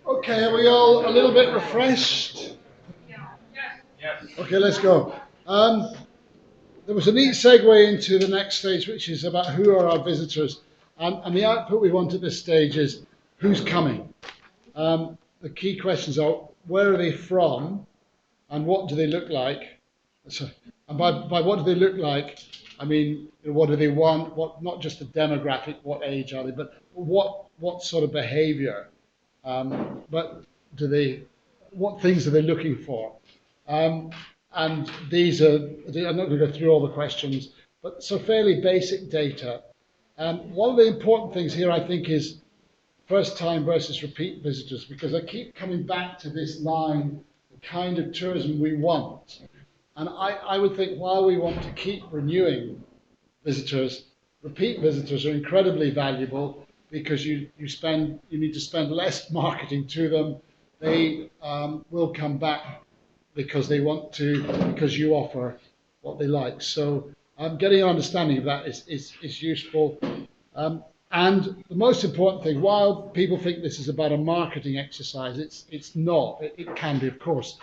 Okay, are we all a little bit refreshed? Yes. Okay, let's go. There was a neat segue into the next stage, which is about who are our visitors. And the output we want at this stage is who's coming. The key questions are where are they from and what do they look like? So, and by what do they look like, I mean, what do they want? What, not just the demographic, what age are they, but what sort of behavior? But what things are they looking for? And these are, I'm not going to go through all the questions, but so fairly basic data. One of the important things here, I think, is first time versus repeat visitors, because I keep coming back to this line, the kind of tourism we want. And I would think while we want to keep renewing visitors, repeat visitors are incredibly valuable because you need to spend less marketing to them. They will come back because they want to, because you offer what they like. So getting an understanding of that is useful. And the most important thing, while people think this is about a marketing exercise, it's not. It can be, of course,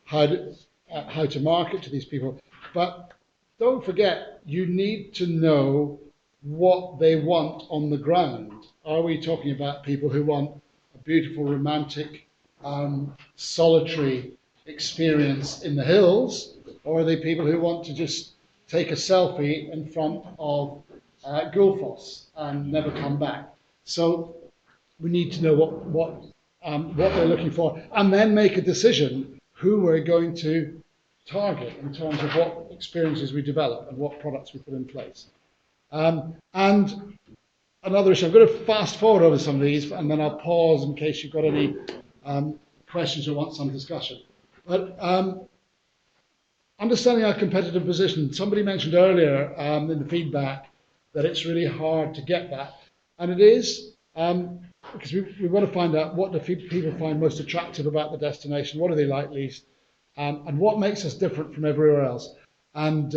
how to market to these people. But don't forget, you need to know what they want on the ground. Are we talking about people who want a beautiful, romantic, solitary experience in the hills, or are they people who want to just take a selfie in front of Gullfoss and never come back? So we need to know what they're looking for, and then make a decision who we're going to target in terms of what experiences we develop and what products we put in place. And another issue, I'm going to fast forward over some of these, and then I'll pause in case you've got any questions or want some discussion. But understanding our competitive position, somebody mentioned earlier in the feedback that it's really hard to get that. And it is, because we want to find out what do people find most attractive about the destination, what do they like least, and what makes us different from everywhere else. And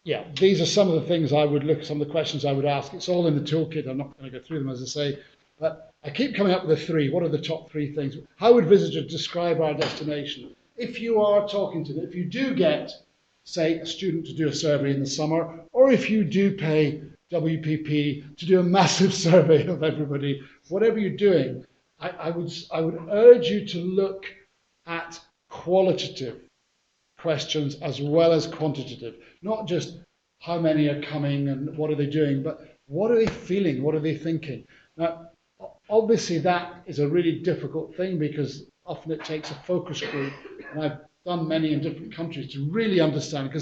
yeah, these are some of the things I would look, some of the questions I would ask. It's all in the toolkit. I'm not going to go through them, as I say. But I keep coming up with the three. What are the top three things? How would visitors describe our destination? If you are talking to them, if you do get, say, a student to do a survey in the summer, or if you do pay WPP to do a massive survey of everybody, whatever you're doing, I would urge you to look at qualitative questions as well as quantitative. Not just how many are coming and what are they doing, but what are they feeling, what are they thinking? Now, obviously that is a really difficult thing because often it takes a focus group, and I've done many in different countries to really understand,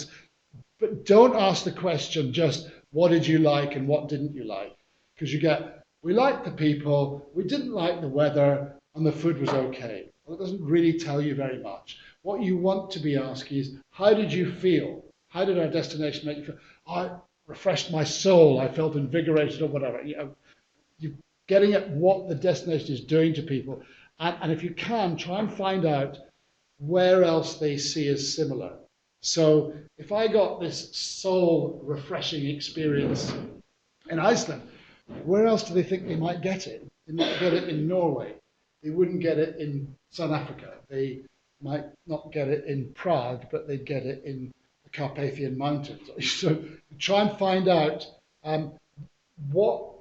but don't ask the question just what did you like and what didn't you like, because you get, we liked the people, we didn't like the weather, and the food was okay. Well, it doesn't really tell you very much. What you want to be asking is, how did you feel? How did our destination make you feel? Oh, it refreshed my soul, I felt invigorated or whatever. You're getting at what the destination is doing to people. And if you can, try and find out where else they see as similar. So if I got this soul refreshing experience in Iceland, where else do they think they might get it? They might get it in Norway. They wouldn't get it in South Africa. They might not get it in Prague, but they'd get it in the Carpathian Mountains. So try and find out what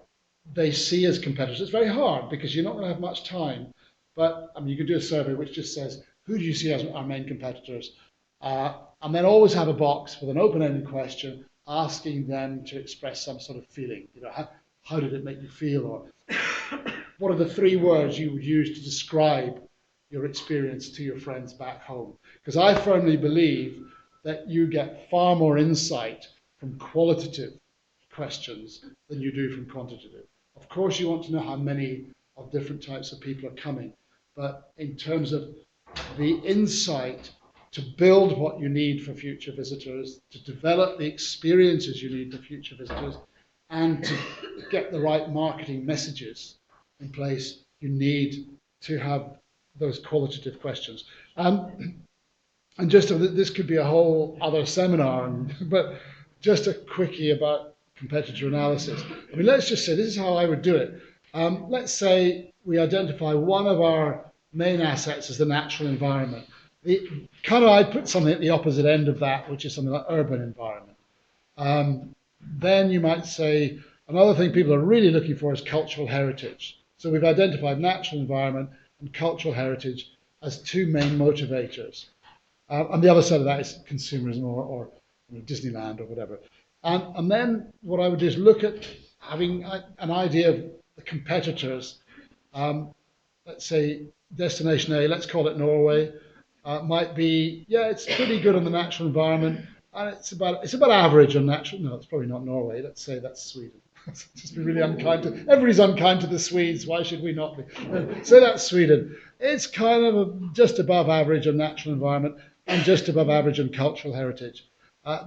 they see as competitors. It's very hard because you're not going to have much time, but I mean, you could do a survey which just says, who do you see as our main competitors? And then always have a box with an open-ended question asking them to express some sort of feeling. You know, how did it make you feel? Or what are the three words you would use to describe your experience to your friends back home? Because I firmly believe that you get far more insight from qualitative questions than you do from quantitative. Of course, you want to know how many of different types of people are coming, but in terms of the insight to build what you need for future visitors, to develop the experiences you need for future visitors, and to get the right marketing messages in place, you need to have those qualitative questions. And just this could be a whole other seminar, but just a quickie about competitor analysis. I mean, let's just say this is how I would do it. Let's say we identify one of our main assets as the natural environment. I'd put something at the opposite end of that, which is something like urban environment. Then you might say another thing people are really looking for is cultural heritage. So we've identified natural environment and cultural heritage as two main motivators. And the other side of that is consumerism or Disneyland or whatever. And then what I would do is look at having an idea of the competitors. Let's say destination A, let's call it Norway, might be, it's pretty good on the natural environment, and it's about average on natural. No, it's probably not Norway. Let's say that's Sweden. Just be really unkind to everybody's unkind to the Swedes. Why should we not be? So that's Sweden. It's kind of just above average on natural environment and just above average on cultural heritage.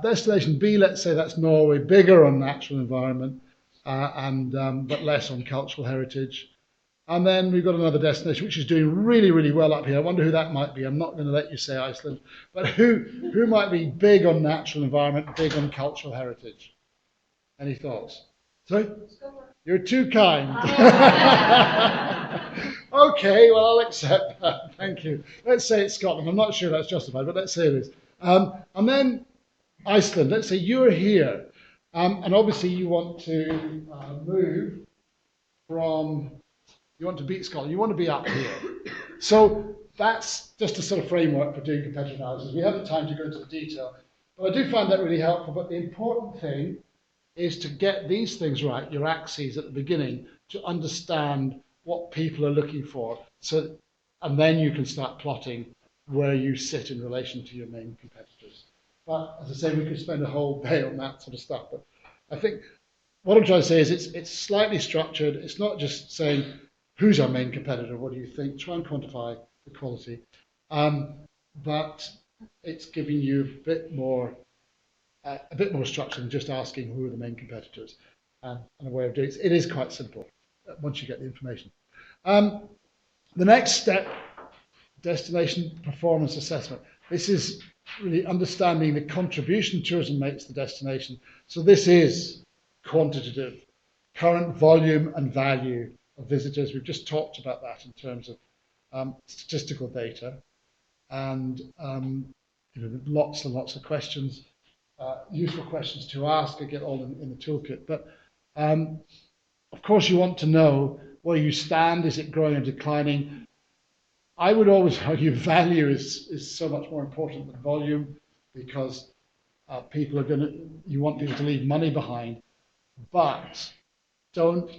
Destination B, let's say that's Norway, bigger on natural environment but less on cultural heritage. And then we've got another destination which is doing really, really well up here. I wonder who that might be. I'm not going to let you say Iceland, but who might be big on natural environment, big on cultural heritage? Any thoughts? Sorry? You're too kind. Okay, well, I'll accept that. Thank you. Let's say it's Scotland. I'm not sure that's justified, but let's say it is. And then Iceland. Let's say you're here, and obviously you want to move from. You want to beat Scotland. You want to be up here. So that's just a sort of framework for doing competitive analysis. We haven't time to go into the detail, but I do find that really helpful. But the important thing is to get these things right, your axes at the beginning, to understand what people are looking for. And then you can start plotting where you sit in relation to your main competitors. But as I say, we could spend a whole day on that sort of stuff. But I think what I'm trying to say is it's slightly structured. It's not just saying, who's our main competitor? What do you think? Try and quantify the quality. But it's giving you a bit more structure than just asking who are the main competitors and a way of doing it. It is quite simple once you get the information. The next step, destination performance assessment. This is really understanding the contribution tourism makes to the destination. So this is quantitative, current volume and value of visitors. We've just talked about that in terms of statistical data, and lots and lots of questions, useful questions to ask. I get all in the toolkit. But of course, you want to know where you stand. Is it growing or declining? I would always argue value is so much more important than volume, because you want people to leave money behind, but don't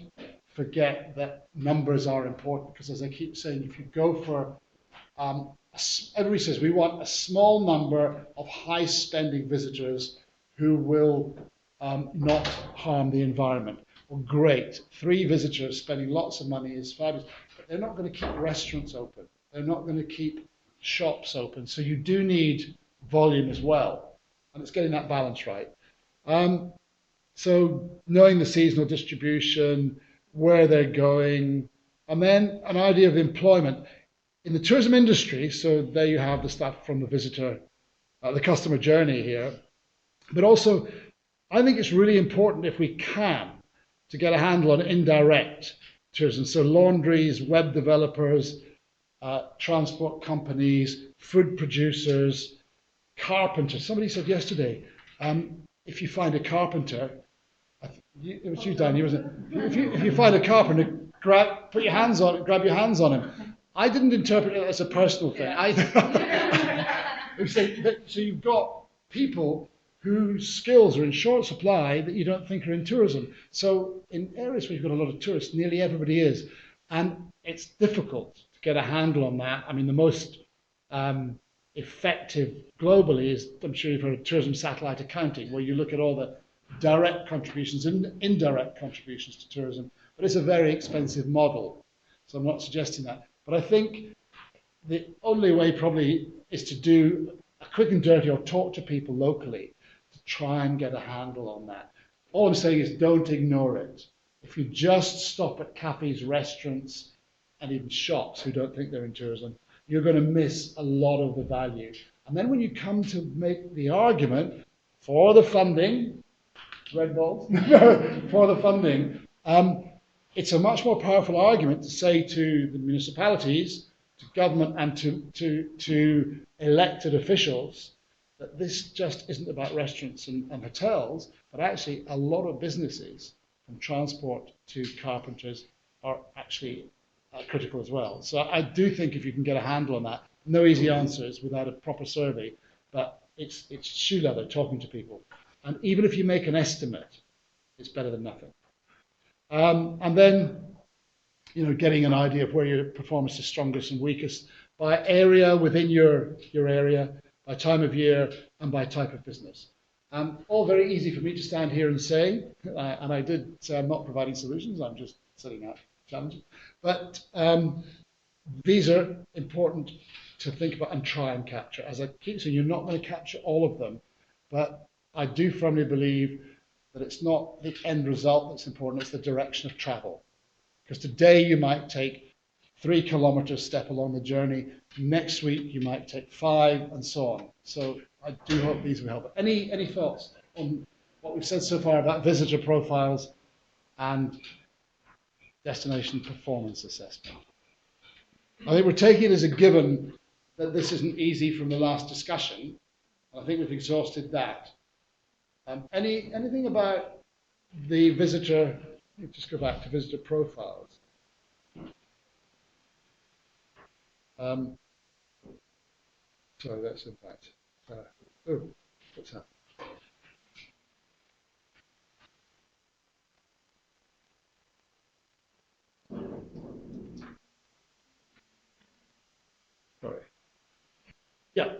forget that numbers are important, because as I keep saying, if you go for, everybody says we want a small number of high spending visitors who will not harm the environment. Well, great, 3 visitors spending lots of money is fabulous, but they're not going to keep restaurants open. They're not going to keep shops open. So you do need volume as well, and it's getting that balance right. So knowing the seasonal distribution, where they're going, and then an idea of employment. In the tourism industry, so there you have the stuff from the visitor, the customer journey here, but also I think it's really important, if we can, to get a handle on indirect tourism. So laundries, web developers, transport companies, food producers, carpenters. Somebody said yesterday, if you find a carpenter, it was you, Danny, wasn't it? If you find a carpenter, grab your hands on him. I didn't interpret it as a personal thing. So you've got people whose skills are in short supply that you don't think are in tourism. So in areas where you've got a lot of tourists, nearly everybody is. And it's difficult to get a handle on that. I mean, the most effective globally is, I'm sure you've heard of tourism satellite accounting, where you look at all the direct contributions and indirect contributions to tourism. But it's a very expensive model. So I'm not suggesting that. But I think the only way probably is to do a quick and dirty, or talk to people locally to try and get a handle on that. All I'm saying is don't ignore it. If you just stop at cafes, restaurants, and even shops who don't think they're in tourism, you're going to miss a lot of the value. And then when you come to make the argument for the funding, red balls, for the funding, it's a much more powerful argument to say to the municipalities, to government, and to elected officials that this just isn't about restaurants and hotels, but actually a lot of businesses, from transport to carpenters, are actually critical as well. So I do think if you can get a handle on that, no easy answers without a proper survey, but it's shoe leather talking to people. And even if you make an estimate, it's better than nothing. And then, getting an idea of where your performance is strongest and weakest by area within your area, by time of year, and by type of business. All very easy for me to stand here and say, and I did say I'm not providing solutions, I'm just setting out challenges. But these are important to think about and try and capture. As I keep saying, you're not going to capture all of them, but I do firmly believe that it's not the end result that's important, it's the direction of travel. Because today you might take 3 kilometers step along the journey, next week you might take 5, and so on. So I do hope these will help. Any thoughts on what we've said so far about visitor profiles and destination performance assessment? I think we're taking it as a given that this isn't easy from the last discussion. I think we've exhausted that. Anything about the visitor? Let me just go back to visitor profiles. Sorry, that's in fact. What's that? Sorry. Yeah.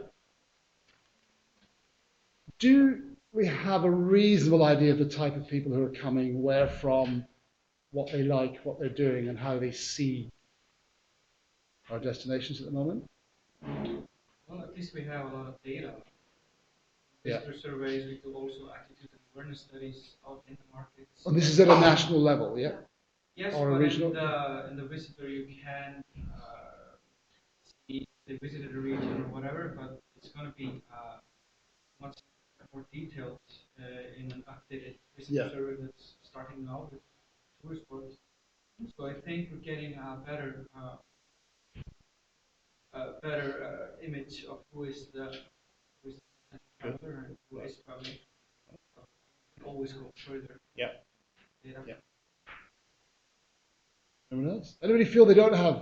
Do we have a reasonable idea of the type of people who are coming, where from, what they like, what they're doing, and how they see our destinations at the moment? Well, at least we have a lot of data. Yeah. Visitor surveys, we do also attitude and awareness studies out in the markets. And this is at a national level, yeah? Yes, or a but regional? in the visitor you can see they visited a region or whatever, but it's going to be much more detailed in an updated visitor survey that's starting now with tourist boards. So I think we're getting a better image of who is the traveler and who is traveling. Always go further. Yeah. Data. Yeah. Anyone else? Anybody feel they don't have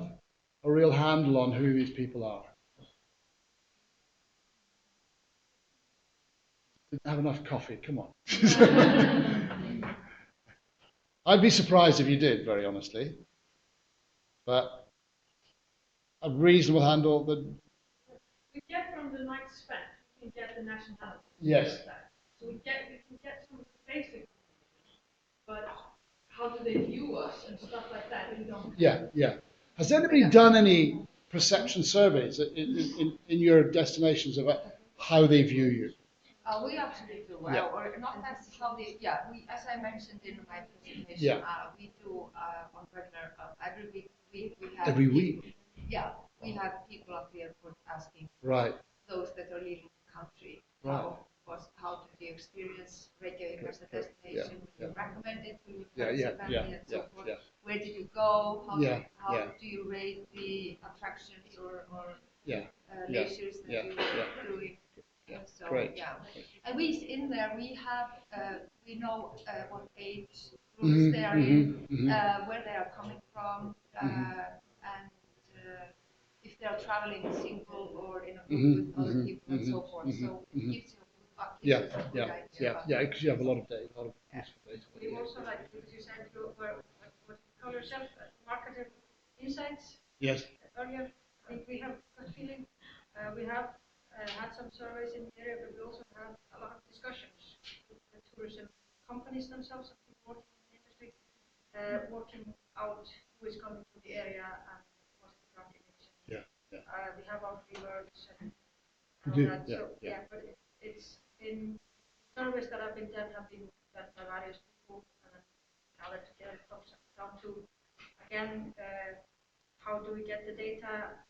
a real handle on who these people are? Didn't have enough coffee, come on. I'd be surprised if you did, very honestly. But a reasonable handle that... We get from the night spent, we get the nationality. Yes. So we can get some of the basic, but how do they view us and stuff like that? We don't. Yeah. Has anybody done any perception surveys in your destinations about how they view you? We actually do, or not as how they, we, as I mentioned in my presentation, we do on regular, every week, we have... Every week? Yeah, we have people at the airport asking those that are leaving the country, how did you experience Reykjavik as a destination? Would you recommend it to your friends and family and so forth? Where did you go? How do you rate the attractions or leisures that you're doing? So and we in there we have we know what age groups they are in, where they are coming from, and if they are traveling single or in a group with other people and so forth. So it gives you a good idea. Because you have a lot of data, a lot of useful data. We also like, because you said you were what you call yourself marketer insights. Yes. Earlier, I think we have a feeling we have had some surveys in the area, but we also have a lot of discussions with the tourism companies themselves, and people working in the industry, working out who is coming to the area and what's the brand image. We have our keywords and all that. But it's in surveys that have been done by various people, and then gathered together. It comes down to, again, how do we get the data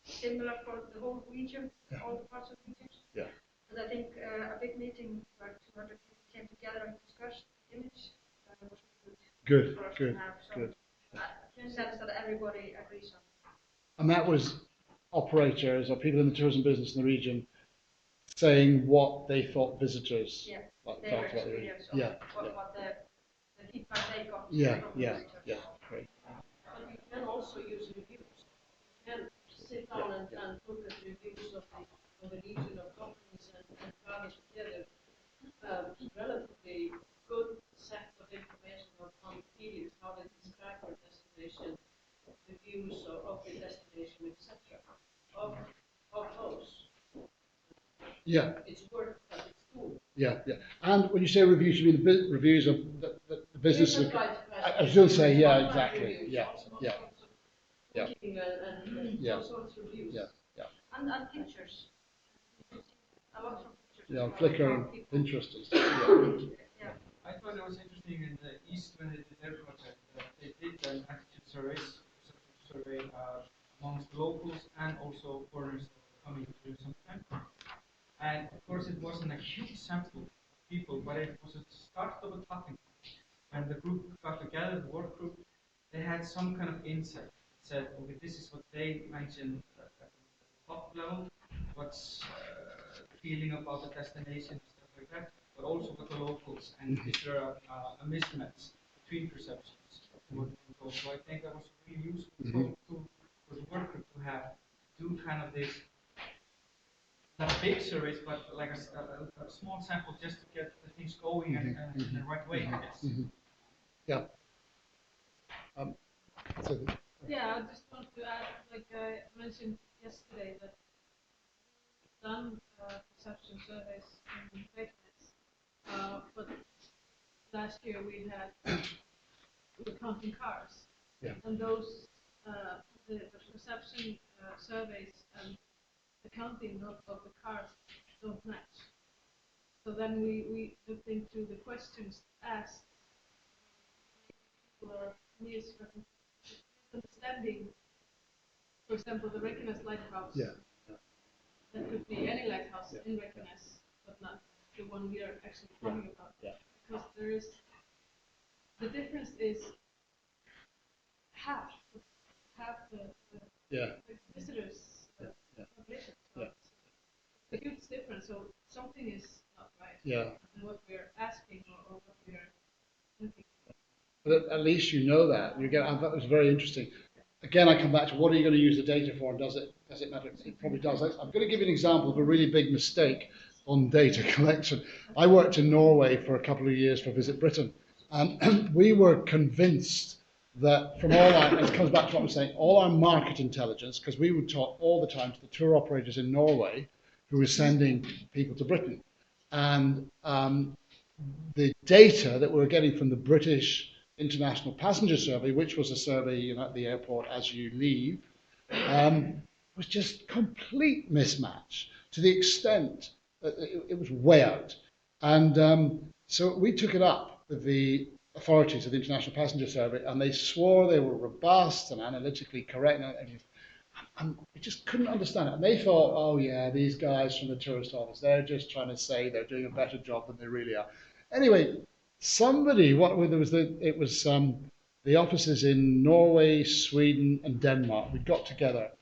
similar for the whole region, all the parts of the region. But I think a big meeting where 200 people came together and discussed the image was good. Good, for us good, to have. So, good. in sense that everybody agrees on. And that was operators or people in the tourism business in the region saying what they thought visitors thought about the region. What the feedback they got from Yeah, great. But you can also use reviews. You can sit down and look at reviews of the region of companies and gather together relatively good set of information on feelings, how they describe their destination, reviews of the destination, etc. Of those. Yeah. It's work, but it's cool. Yeah. And when you say reviews, you mean the reviews of the business? I was going to say, exactly. Reviews, Yeah. Cooking and all sorts of reviews. Yeah. And pictures. A lot of pictures. Yeah, on Flickr and Pinterest and stuff. Yeah. I thought it was interesting in the East when they did their project that they did an attitude survey amongst locals and also foreigners coming to sometime. And of course, it wasn't a huge sample of people, but it was a start of a talking. When the group got together, the work group, they had some kind of insight. Said, okay, this is what they mentioned at the top level, what's the feeling about the destination and stuff like that, but also with the locals, and is there a mismatch between perceptions? So I think that was really useful for the work group to have, do kind of this, not big surveys, but like a small sample just to get the things going in the right way, I guess. Yeah. Yeah, I just want to add, like I mentioned yesterday, that done perception surveys in Reykjanes, but last year we were counting cars, and those the perception surveys and the counting of the cars don't match. So then we looked into the questions asked. People are misunderstanding, for example, the Reykjanes lighthouse. That could be any lighthouse in Reykjanes, but not the one we are actually talking about. Because there is, the difference is half the visitors population. So it's a huge difference. So something is not right. And what we're asking or what we're thinking. But at least you know that. I thought it was very interesting. Again, I come back to what are you going to use the data for, and does it matter? It probably does. I'm going to give you an example of a really big mistake on data collection. I worked in Norway for a couple of years for Visit Britain, and we were convinced that from all our, it comes back to what I'm saying, all our market intelligence, because we would talk all the time to the tour operators in Norway who were sending people to Britain. And the data that we were getting from the British International Passenger Survey, which was a survey at the airport as you leave, was just complete mismatch to the extent that it was way out. And so we took it up with the authorities of the International Passenger Survey, and they swore they were robust and analytically correct. And we just couldn't understand it. And they thought, oh yeah, these guys from the tourist office, they're just trying to say they're doing a better job than they really are. Anyway, it was the offices in Norway, Sweden, and Denmark. We got together,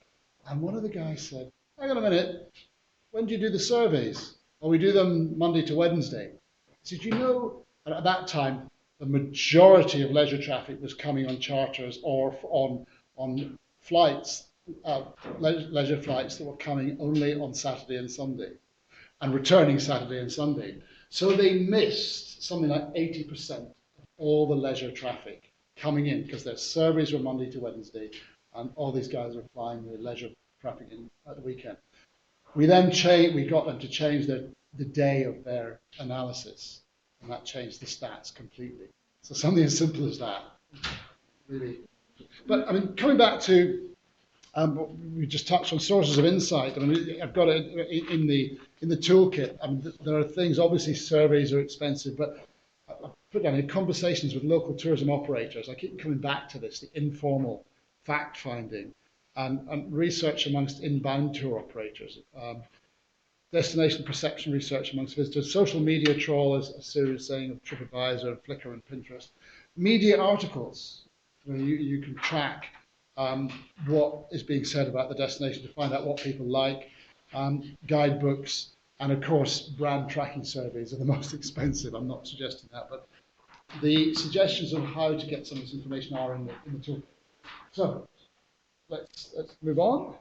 and one of the guys said, hang on a minute, when do you do the surveys? Oh, we do them Monday to Wednesday. I said, and at that time, the majority of leisure traffic was coming on charters or on flights, leisure flights that were coming only on Saturday and Sunday, and returning Saturday and Sunday. So they missed something like 80% of all the leisure traffic coming in because their surveys were Monday to Wednesday, and all these guys were flying the leisure traffic in at the weekend. We then got them to change the day of their analysis, and that changed the stats completely. So something as simple as that, really. But I mean, coming back to we just touched on sources of insight. I mean, I've got it in the toolkit. I mean, there are things. Obviously, surveys are expensive, but I've put down in conversations with local tourism operators. I keep coming back to this: the informal fact finding and research amongst inbound tour operators, destination perception research amongst visitors, social media trawl, as Siri was saying, of TripAdvisor, Flickr, and Pinterest. media articles. You can track what is being said about the destination to find out what people like. Guidebooks, and of course, brand tracking surveys are the most expensive. I'm not suggesting that, but the suggestions on how to get some of this information are in the tool. So let's move on.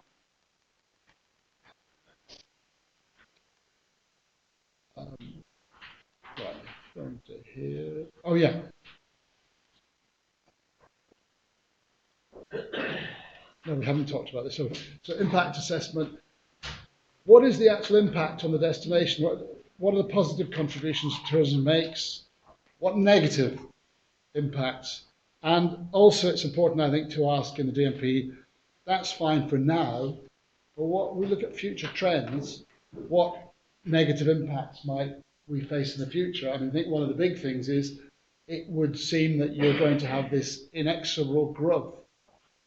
Right, going to here. Oh yeah. No, we haven't talked about this. So impact assessment. What is the actual impact on the destination? What are the positive contributions tourism makes? What negative impacts? And also it's important, I think, to ask in the DMP, that's fine for now, but what we look at future trends, what negative impacts might we face in the future? I mean, I think one of the big things is it would seem that you're going to have this inexorable growth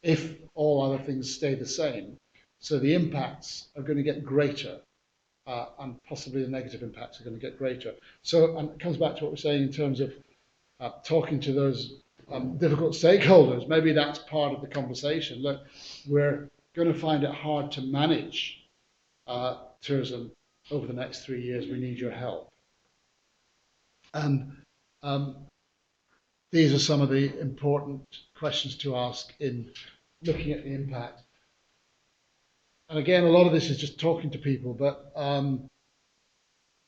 if all other things stay the same. So the impacts are going to get greater, and possibly the negative impacts are going to get greater. So and it comes back to what we're saying in terms of talking to those difficult stakeholders. Maybe that's part of the conversation. Look, we're going to find it hard to manage tourism over the next 3 years. We need your help. And these are some of the important questions to ask in looking at the impact. And again, a lot of this is just talking to people, but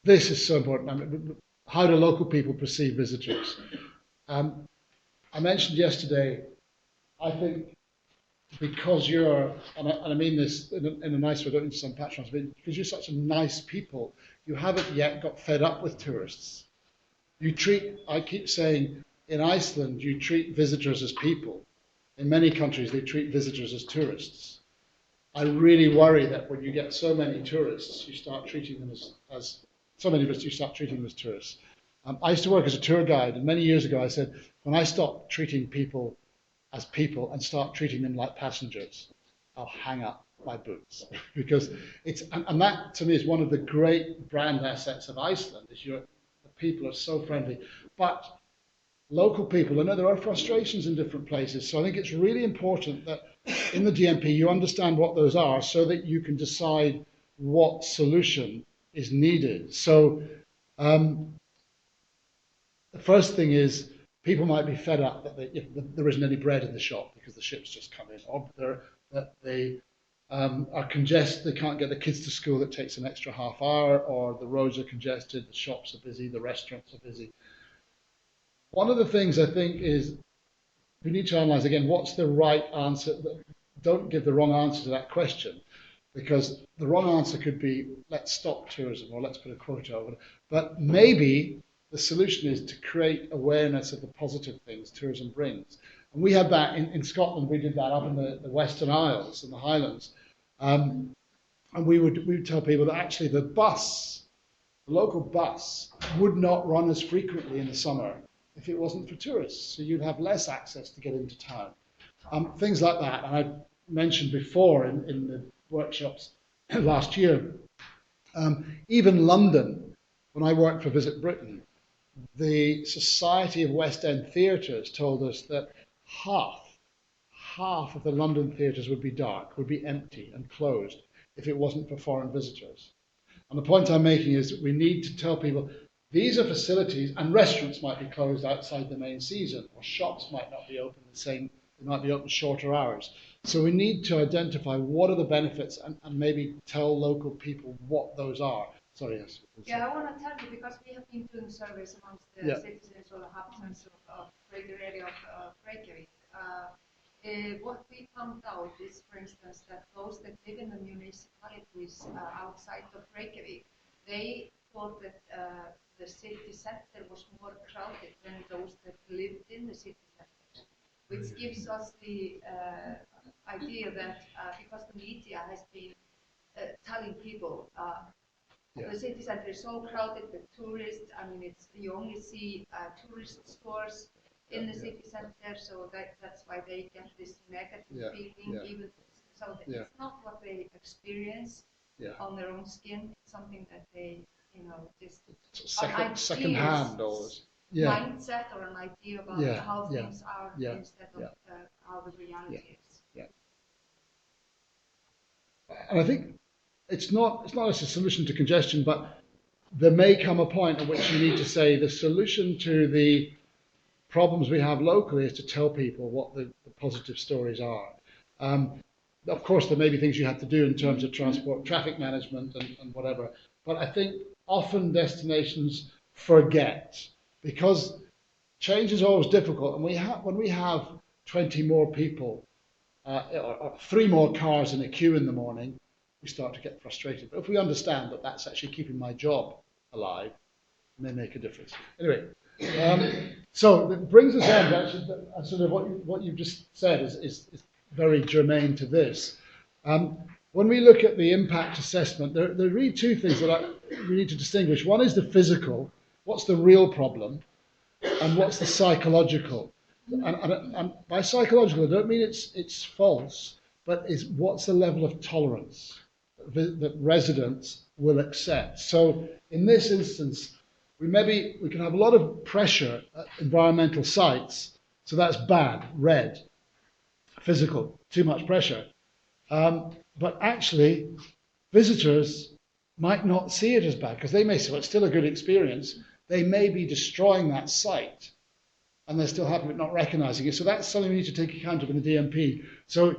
this is so important. I mean, how do local people perceive visitors? I mentioned yesterday, I think because you're, and I mean this in a nice way, I don't need some patrons, but because you're such a nice people, you haven't yet got fed up with tourists. I keep saying, in Iceland, you treat visitors as people. In many countries, they treat visitors as tourists. I really worry that when you get so many tourists, you start treating them as so many visitors, you start treating them as tourists. I used to work as a tour guide, and many years ago I said, when I stop treating people as people and start treating them like passengers, I'll hang up my boots. Because and that to me is one of the great brand assets of Iceland, is the people are so friendly. But local people, I know there are frustrations in different places, so I think it's really important that in the DMP you understand what those are so that you can decide what solution is needed. So the first thing is people might be fed up that there isn't any bread in the shop because the ships just come in, or that they are congested, they can't get the kids to school, that takes an extra half hour, or the roads are congested, the shops are busy, the restaurants are busy. One of the things I think is we need to analyse again, what's the right answer? Don't give the wrong answer to that question, because the wrong answer could be, let's stop tourism, or let's put a quota over it. But maybe the solution is to create awareness of the positive things tourism brings. And we had that in Scotland, we did that up in the Western Isles and the Highlands. And we would tell people that actually the local bus would not run as frequently in the summer if it wasn't for tourists. So you'd have less access to get into town. Things like that. And I mentioned before in the workshops last year, even London, when I worked for Visit Britain, the Society of West End Theatres told us that half of the London theatres would be dark, would be empty and closed if it wasn't for foreign visitors. And the point I'm making is that we need to tell people these are facilities, and restaurants might be closed outside the main season, or shops might not be open they might be open shorter hours. So we need to identify what are the benefits and maybe tell local people what those are. Sorry, yes. Yeah, I want to tell you, because we have been doing surveys amongst the citizens or the inhabitants of the area of Reykjavik. What we found out is, for instance, that those that live in the municipalities outside of Reykjavik, they thought that the city center was more crowded than those that lived in the city center, which gives us the idea that because the media has been telling people the city center is so crowded with tourists. I mean, you only see tourist stores in the city center, so that's why they get this negative feeling. Even so, it's not what they experience on their own skin. It's something that they, just second hand always. mindset or an idea about how things are instead of how the reality is. Yeah. And I think it's not as a solution to congestion, but there may come a point at which you need to say the solution to the problems we have locally is to tell people what the positive stories are. Of course, there may be things you have to do in terms of transport, traffic management and whatever, but I think often destinations forget because change is always difficult, and when we have 20 more people or 3 more cars in a queue in the morning, we start to get frustrated. But if we understand that that's actually keeping my job alive, it may make a difference. Anyway, so it brings us on to actually sort of what you've just said is very germane to this. When we look at the impact assessment, there are really 2 things that we need to distinguish. One is the physical, what's the real problem, and what's the psychological. And by psychological, I don't mean it's false, but is what's the level of tolerance that residents will accept. So in this instance, we can have a lot of pressure at environmental sites, so that's bad, red. Physical, too much pressure. But actually, visitors might not see it as bad because they may say, well, it's still a good experience. They may be destroying that site and they're still happy with not recognizing it. So that's something we need to take account of in the DMP. So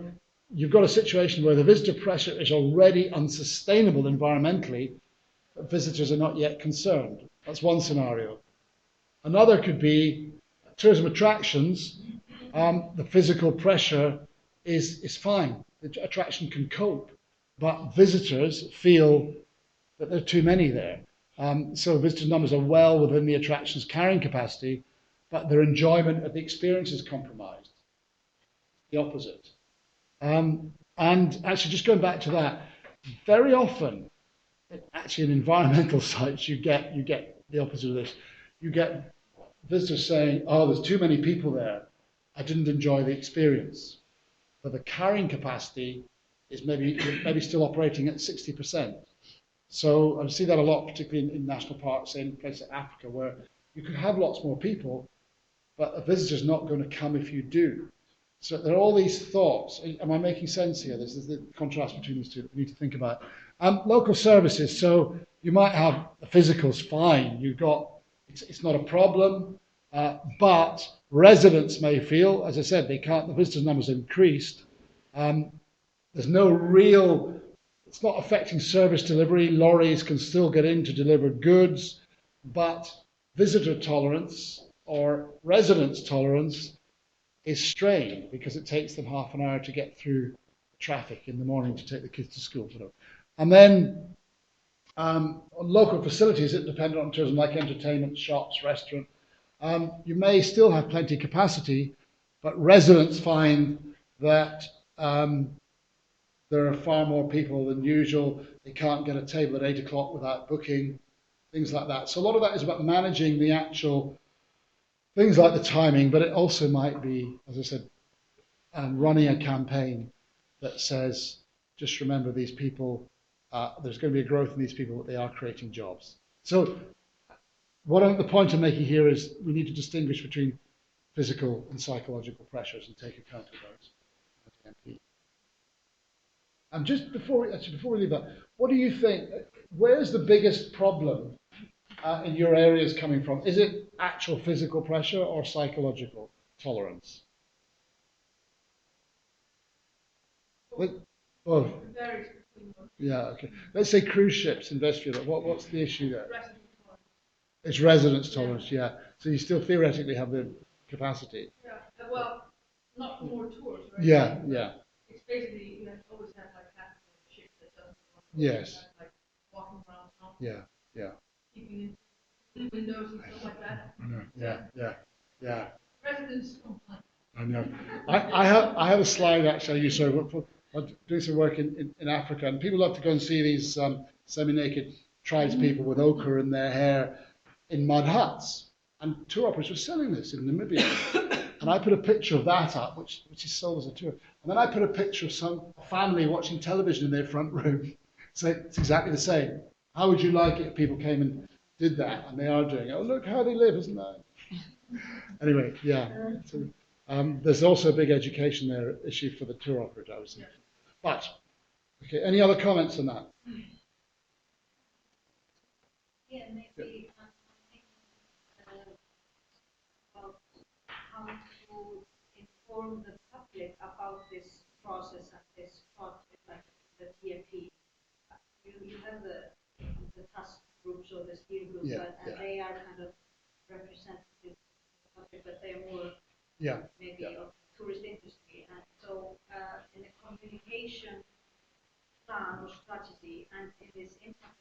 you've got a situation where the visitor pressure is already unsustainable environmentally, but visitors are not yet concerned. That's one scenario. Another could be tourism attractions. The physical pressure is fine. The attraction can cope, but visitors feel that there are too many there. So visitor numbers are well within the attraction's carrying capacity, but their enjoyment of the experience is compromised. The opposite. And actually, just going back to that, very often, actually in environmental sites, you get the opposite of this. You get visitors saying, oh, there's too many people there. I didn't enjoy the experience. But the carrying capacity is maybe still operating at 60%. So I see that a lot, particularly in national parks, in places like Africa, where you could have lots more people, but a visitor's not going to come if you do. So there are all these thoughts. Am I making sense here? This is the contrast between these two that we need to think about. Local services. So you might have the physicals fine. It's not a problem, but residents may feel, as I said, the visitors' numbers increased. There's no real, it's not affecting service delivery. Lorries can still get in to deliver goods, but visitor tolerance or residents' tolerance is strained because it takes them half an hour to get through traffic in the morning to take the kids to school. And then local facilities that depend on tourism, like entertainment, shops, restaurant. You may still have plenty of capacity, but residents find that there are far more people than usual. They can't get a table at 8 o'clock without booking, things like that. So a lot of that is about managing the actual things like the timing, but it also might be, as I said, running a campaign that says, just remember these people, there's going to be a growth in these people, but they are creating jobs. So the point I'm making here is we need to distinguish between physical and psychological pressures and take account of those. And just before we leave that, what do you think, where's the biggest problem in your areas coming from? Is it actual physical pressure or psychological tolerance? Both. Yeah, okay. Let's say cruise ships in Vestfjord. What's the issue there? It's residence tolerance, yeah. So you still theoretically have the capacity. Yeah, well, not for more tours, right? Yeah, yeah. It's basically, you always have like half a ship that doesn't want to Yes. like walking around town. Yeah, yeah. Keeping in windows and stuff like that. I know. Yeah. Residents complain. I know. I have a slide actually I use I'm doing some work in Africa, and people love to go and see these semi-naked tribespeople with ochre in their hair in mud huts. And tour operators were selling this in Namibia. And I put a picture of that up, which is sold as a tour. And then I put a picture of some family watching television in their front room. So it's exactly the same. How would you like it if people came and did that? And they are doing it. Oh, look how they live, isn't that? Anyway, yeah. So, there's also a big education there issue for the tour operator, I was thinking. But, okay, any other comments on that? Yeah, maybe about how to inform the public about this process and this project, like the DMP. You have the task groups or the steering groups, and they are kind of representative of the public, but they're more maybe of the tourist industry. And so in the communication plan or strategy and in this impact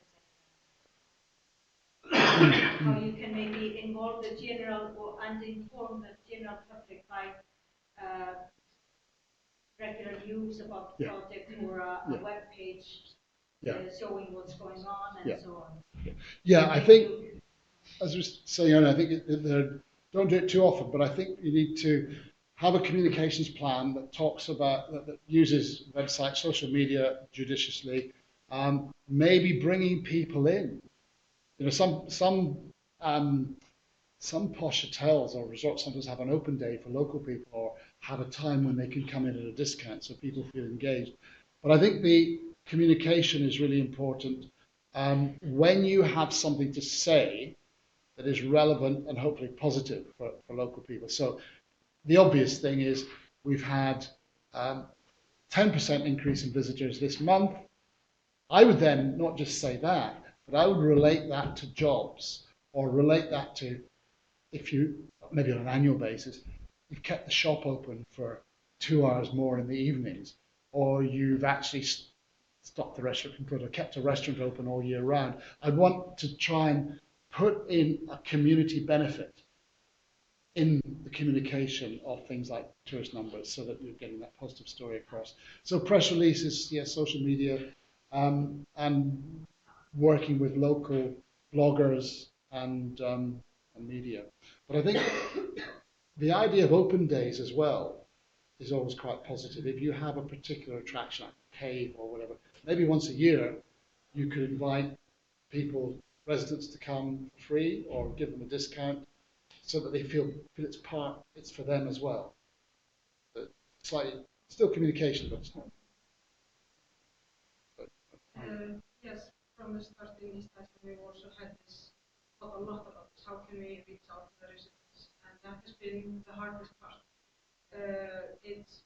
assessment, how you can maybe involve the general and inform the general public by regular news about the project or a web page showing what's going on and so on. Yeah, I think, as I was saying, I think don't do it too often, but I think you need to have a communications plan that talks about, that uses websites, social media judiciously, maybe bringing people in. You know, some posh hotels or resort centres have an open day for local people or have a time when they can come in at a discount so people feel engaged. But I think the communication is really important. When you have something to say that is relevant and hopefully positive for local people. So the obvious thing is we've had 10% increase in visitors this month. I would then not just say that, but I would relate that to jobs or relate that to, if you, maybe on an annual basis, you've kept the shop open for 2 hours more in the evenings, or you've actually stopped the restaurant from closing, or kept a restaurant open all year round. I'd want to try and put in a community benefit in the communication of things like tourist numbers so that you're getting that positive story across. So press releases, yes, social media, and working with local bloggers and media. But I think the idea of open days as well is always quite positive. If you have a particular attraction, like a cave or whatever, maybe once a year you could invite people, residents, to come for free or give them a discount so that they feel it's for them as well. But slightly, still communication, but it's not. Yes, from the start in East Iceland, we also had thought a lot about this. How can we reach out to the residents? And that has been the hardest part.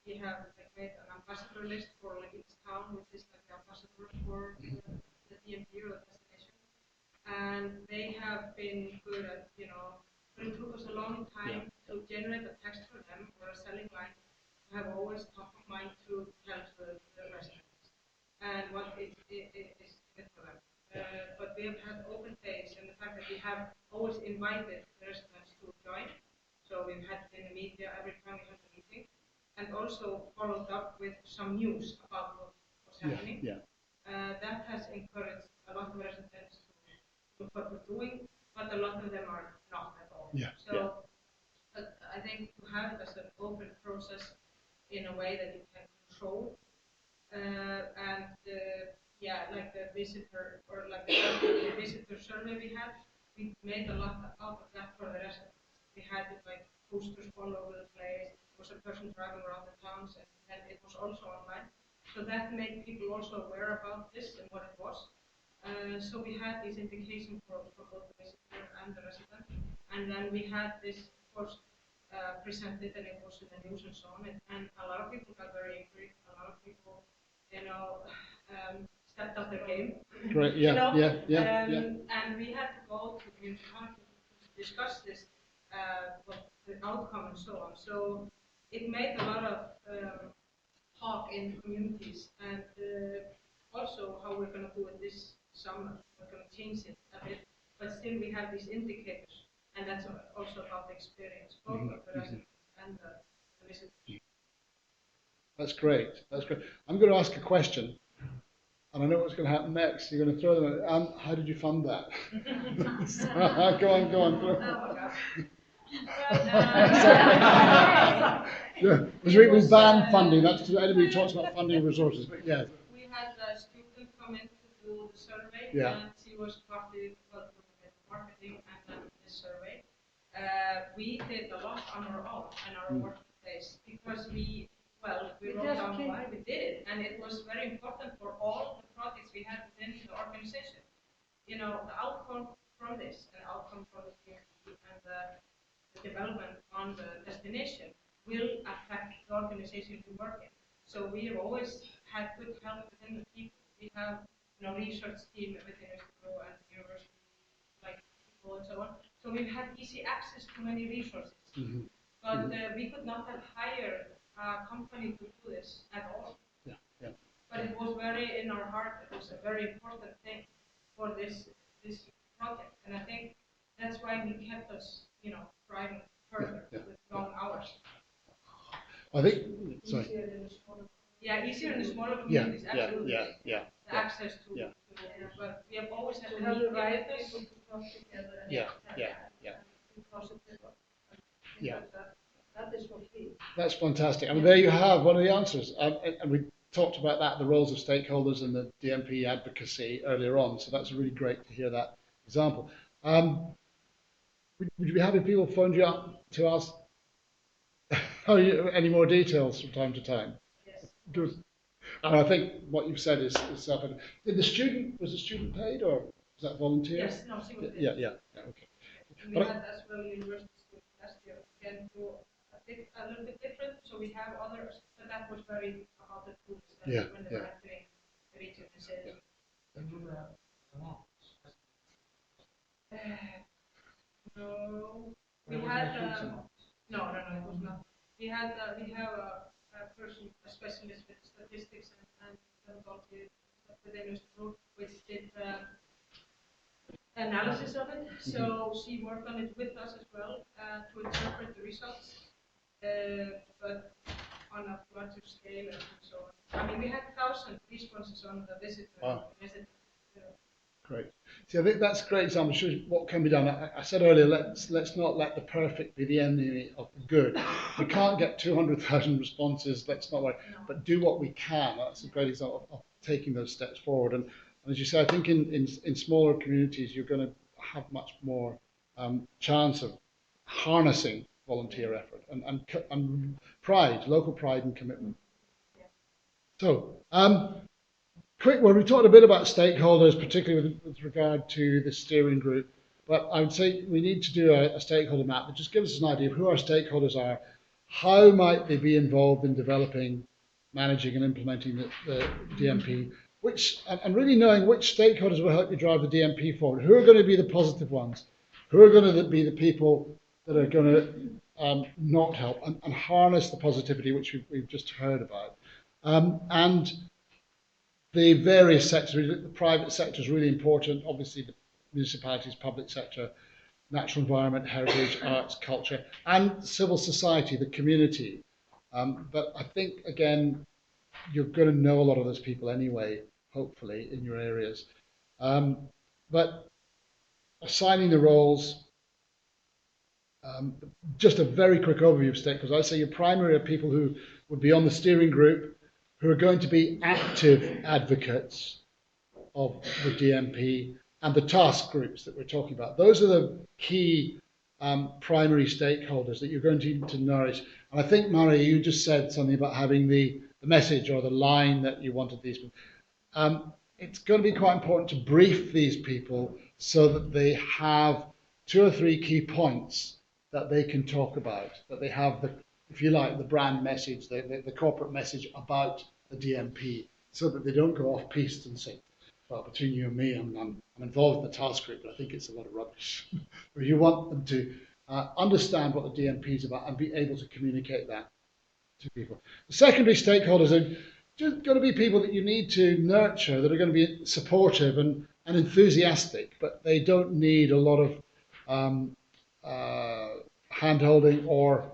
We have made an ambassador list for each town, which is like the ambassador for the DMP or the destination. And they have been good at, but it took us a long time to generate a text for them or a selling line to have always top of mind to tell the residents and what it is in it for them. But we have had open days, and the fact that we have always invited the residents to join. So we've had in the media every time we had a meeting, and also followed up with some news about what was happening. That has encouraged a lot of residents to look what we're doing, but a lot of them are not at all. I think to have it as an open process in a way that you can control, like the visitor or like the visitor survey we made a lot out of that for the residents. We had like posters all over the place. There was a person driving around the towns, and it was also online. So that made people also aware about this and what it was. So we had this indication for both the visitor and the resident. And then we had this, of course, presented, and it was in the news and so on. And a lot of people got very angry. A lot of people, stepped up their game. Great, And we had to go to the community to discuss this, what the outcome and so on. So it made a lot of talk in communities, and also how we're going to do it this summer. We're going to change it a bit, but still we have these indicators, and that's also about the experience, both of the residents and the visitors. That's great. That's great. I'm going to ask a question, and I know what's going to happen next. You're going to throw them at, how did you fund that? Go on. Throw. We ban funding. That's anybody who talks about funding resources. But yeah. We had a student come in to do the survey, and she was partly involved with marketing and then this survey. we did a lot on our own and our workplace because we wrote down why we did it, and it was very important for all the projects we had within the organization. You know, the outcome from this, and outcome from the DMP and the development on the destination will affect the organization we work in. So we have always had good help within the people. We have, you know, research team within Österbro and university, like people and so on. So we've had easy access to many resources. But we could not have hired a company to do this at all. But it was very in our heart. It was a very important thing for this project, and I think that's why we kept us, you know, driving further with long hours. I think sorry. Easier in the smaller communities. Absolutely. The access to but we have always had the right people to come together. That is for free. That's fantastic. I mean, there you have one of the answers. And we talked about that, the roles of stakeholders and the DMP advocacy earlier on. So that's really great to hear that example. Would you be happy if people phoned you up to ask any more details from time to time? Yes. Good. And I think what you've said is self-evident. Was the student paid or was that volunteer? Yes, no, she was paid. Yeah, okay. We had as well university students last year. Again, a little bit different. So we have others, but that was very about the tools that when they were entering the region and cities. No, we had no, it was not. We have a person, a specialist with statistics and methodology within Österbro, which did analysis of it. So she worked on it with us as well to interpret the results, but on a larger scale and so on. I mean, we had 1,000 responses on the visit. Great. See, I think that's a great example. Shows what can be done. I said earlier, let's not let the perfect be the enemy of the good. We can't get 200,000 responses. Let's not worry, but do what we can. That's a great example of taking those steps forward. And as you say, I think in smaller communities, you're going to have much more chance of harnessing volunteer effort and pride, local pride and commitment. So. Quick one, we talked a bit about stakeholders, particularly with regard to the steering group, but I would say we need to do a stakeholder map that just gives us an idea of who our stakeholders are, how might they be involved in developing, managing and implementing the DMP, and really knowing which stakeholders will help you drive the DMP forward. Who are going to be the positive ones? Who are going to be the people that are going to not help and harness the positivity which we've just heard about? And the various sectors, the private sector is really important, obviously the municipalities, public sector, natural environment, heritage, arts, culture, and civil society, the community. But I think, again, you're going to know a lot of those people anyway, hopefully, in your areas. But assigning the roles, just a very quick overview of stakeholders. I'd say your primary are people who would be on the steering group, who are going to be active advocates of the DMP and the task groups that we're talking about. Those are the key primary stakeholders that you're going to need to nourish. And I think, Mari, you just said something about having the message or the line that you wanted these people. It's going to be quite important to brief these people so that they have 2 or 3 key points that they can talk about, that they have the, if you like, the brand message, the corporate message about the DMP, so that they don't go off piste and say, well, between you and me, I'm involved in the task group, but I think it's a lot of rubbish. Or you want them to understand what the DMP is about and be able to communicate that to people. The secondary stakeholders are just going to be people that you need to nurture, that are going to be supportive and enthusiastic, but they don't need a lot of hand-holding or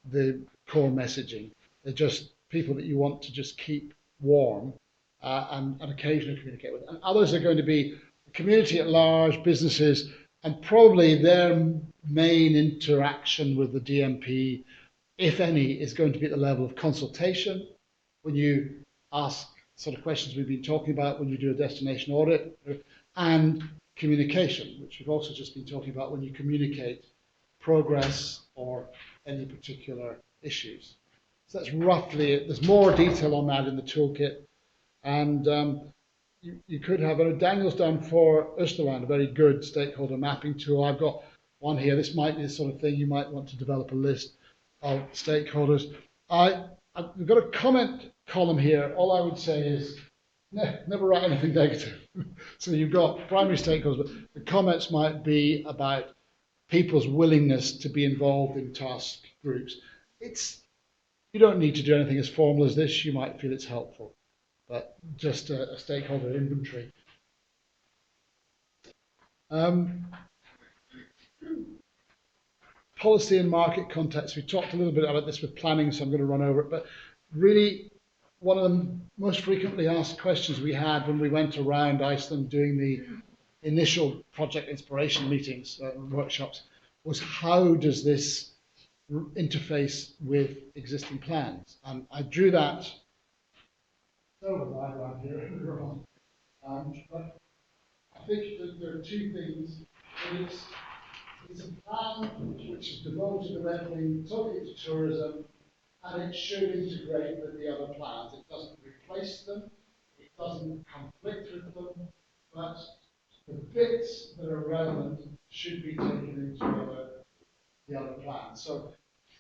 the core messaging. They're just people that you want to just keep warm and occasionally communicate with. And others are going to be the community at large, businesses, and probably their main interaction with the DMP, if any, is going to be at the level of consultation, when you ask sort of questions we've been talking about, when you do a destination audit, and communication, which we've also just been talking about when you communicate progress or any particular issues. So that's roughly it. There's more detail on that in the toolkit. And you could have, Daniel's done for Österland a very good stakeholder mapping tool. I've got one here. This might be the sort of thing you might want to develop a list of stakeholders. We've got a comment column here. All I would say is never write anything negative. So you've got primary stakeholders, but the comments might be about people's willingness to be involved in task groups. You don't need to do anything as formal as this. You might feel it's helpful, but just a stakeholder inventory. Policy and market context. We talked a little bit about this with planning, so I'm going to run over it. But really, one of the most frequently asked questions we had when we went around Iceland doing the initial project inspiration meetings, workshops, was how does this interface with existing plans? And I drew that diagram here. But I think that there are two things. It's a plan which is devoted to developing totally to tourism, and it should integrate with the other plans. It doesn't replace them, it doesn't conflict with them, but the bits that are relevant should be taken into the other plans. So,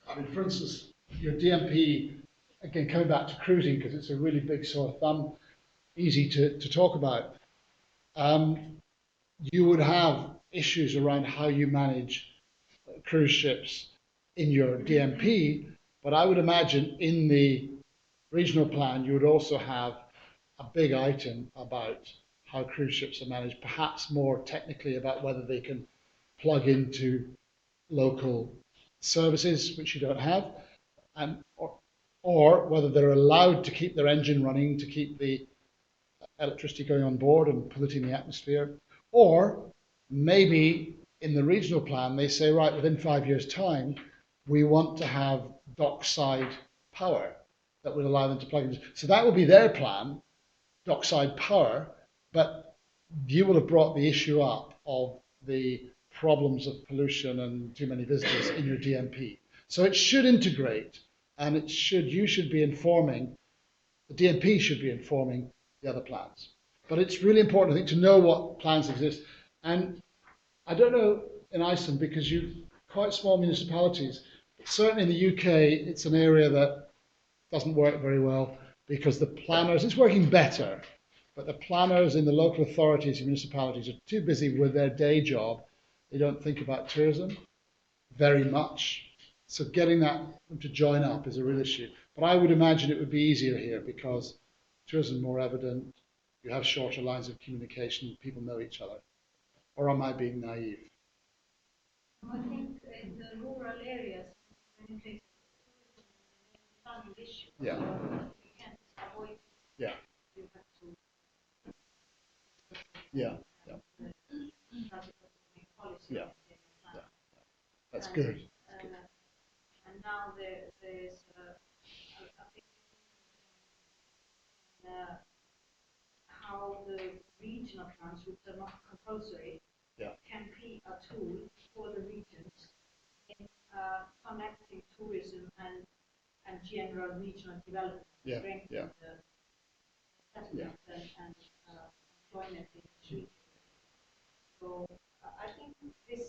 I mean, for instance, your DMP, again, coming back to cruising, because it's a really big sore thumb, easy to talk about. You would have issues around how you manage cruise ships in your DMP, but I would imagine in the regional plan, you would also have a big item about how cruise ships are managed, perhaps more technically about whether they can plug into local services, which you don't have, and or whether they're allowed to keep their engine running to keep the electricity going on board and polluting the atmosphere, or maybe in the regional plan they say, right, within 5 years' time, we want to have dockside power that would allow them to plug in. So that would be their plan, dockside power, but you will have brought the issue up of the problems of pollution and too many visitors in your DMP. So it should integrate, and you should be informing, the DMP should be informing the other plans. But it's really important, I think, to know what plans exist. And I don't know in Iceland, because you've quite small municipalities, but certainly in the UK, it's an area that doesn't work very well because the planners, it's working better, but the planners in the local authorities and municipalities are too busy with their day job. They don't think about tourism very much. So getting that to join up is a real issue. But I would imagine it would be easier here because tourism is more evident. You have shorter lines of communication. People know each other. Or am I being naive? I think in the rural areas, many places, tourism is an issue. Yeah. So you can't avoid it. Yeah. You have to. Yeah. Yeah. Policy. Yeah. Yeah. That's and, good. And now there's a big how the regional plans, which are not compulsory, can be a tool for the regions in connecting tourism and general regional development, strengthening the settlement and employment in the region. So I think this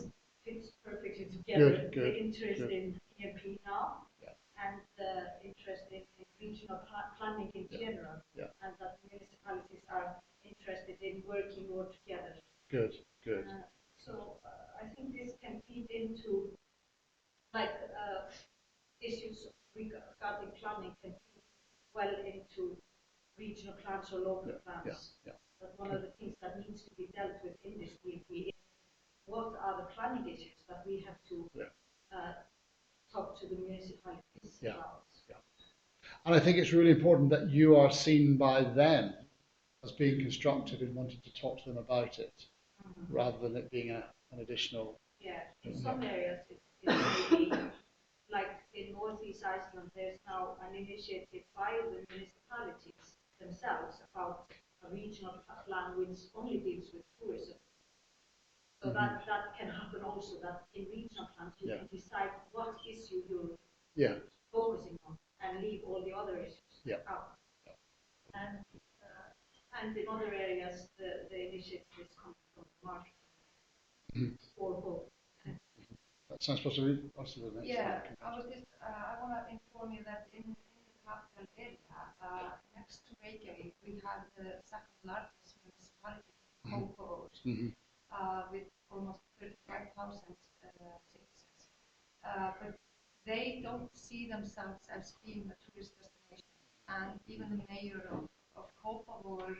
fits perfectly together. Good, the interest good. in EMP now and the interest in regional planning in general, and that municipalities are interested in working more together. Good, good. So I think this can feed into, like, issues regarding planning can feed well into regional plans or local plans. But one of the things that needs to be dealt with in this DMP is what are the planning issues that we have to talk to the municipalities about. And I think it's really important that you are seen by them as being constructive in wanting to talk to them about it, rather than it being an additional. Yeah, in some areas it may be, like in Northeast Iceland, there's now an initiative by the municipalities themselves about a regional plan which only deals with tourism. So that can happen also, that in regional plans you can decide what issue you're focusing on and leave all the other issues out. And in other areas, the initiative is coming from the market or both. That sounds possibly the next. Yeah, I want to inform you that in the capital area, next to Reykjavik, we have the second largest municipality, Kópavogur, with almost 35,000 citizens. But they don't see themselves as being a tourist destination. And even the mayor of Kópavogur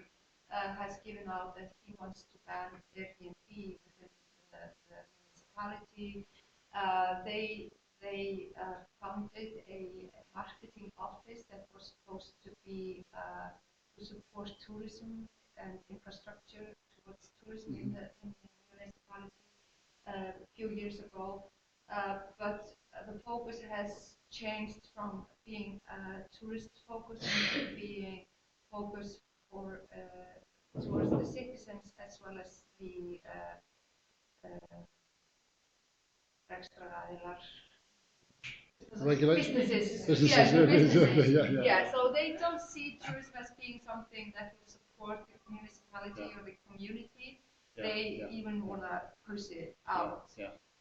has given out that he wants to ban Airbnb within the municipality. They founded a marketing office that was supposed to be to support tourism and infrastructure towards tourism in the municipality a few years ago. But the focus has changed from being tourist focused to being focused for towards the citizens as well as the businesses. Yeah, so they don't see tourism as being something that will support the municipality or the community. They even want to push it out.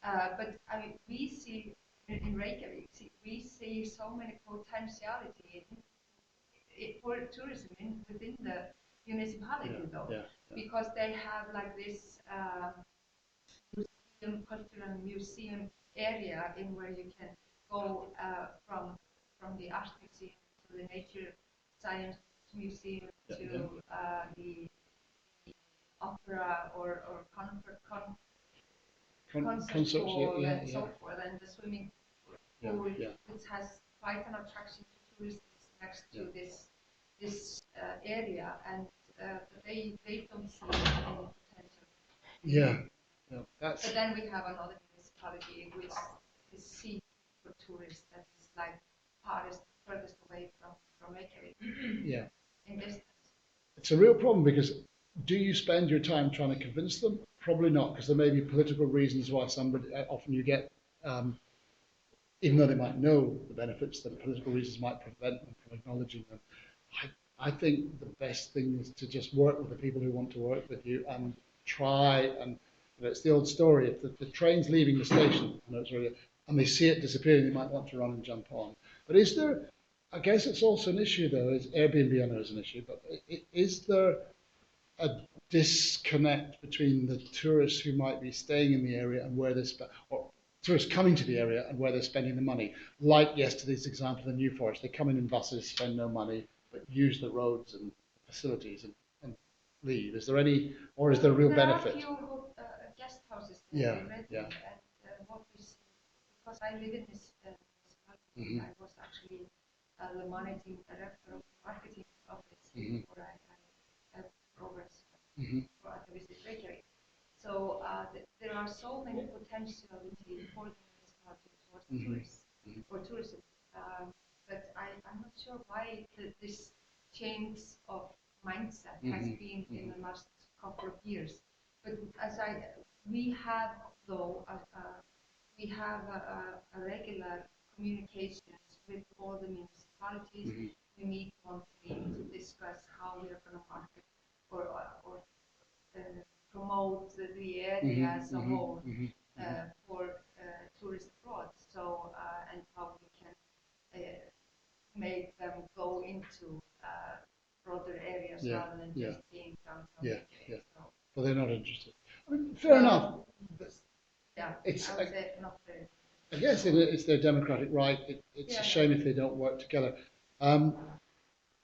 But I mean, we see in Reykjavik, we see so many potentiality for tourism within the municipality, because they have like this cultural museum area in where you can go from the art museum to the nature science museum to the opera or concert hall and so forth, and the swimming pool, which has quite an attraction to tourists next to this area, and they don't see any potential. But then we have another municipality which is seat for tourists that is like furthest away from Reykjavik. In distance. It's a real problem, because do you spend your time trying to convince them? Probably not, because there may be political reasons why somebody, often you get, even though they might know the benefits, the political reasons might prevent them from acknowledging them. I think the best thing is to just work with the people who want to work with you and try, and it's the old story, if the train's leaving the station, and they see it disappearing, they might want to run and jump on. But is there, I guess it's also an issue though, is Airbnb, I know is an issue, but is there a disconnect between the tourists who might be staying in the area and where or tourists coming to the area and where they're spending the money? Like yesterday's example in New Forest, they come in buses, spend no money, but use the roads and facilities and leave. Is there any, or is there a real benefit? There are a few guest houses there already, and what we see, because I live in this municipality, I was actually the managing director of the marketing office before I had progress for at the Visit Reykjavik. So there are so many potentiality for the municipality towards tourists or tourism, but I'm not sure why this change of mindset has been in the last couple of years. But we have a regular communications with all the municipalities. We meet monthly to discuss how we are going to market or promote the area as a whole for tourists abroad. So and how we can make them go into broader areas rather than just being downtown. Well, they're not interested. I mean, fair enough. I would say not very. I guess it's their democratic right. It's a shame if they don't work together.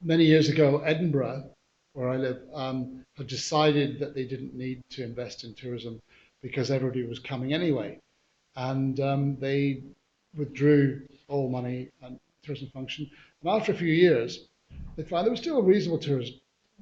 Many years ago, Edinburgh, where I live, had decided that they didn't need to invest in tourism because everybody was coming anyway. And they withdrew all money and tourism function. And after a few years, they found there was still a reasonable tourist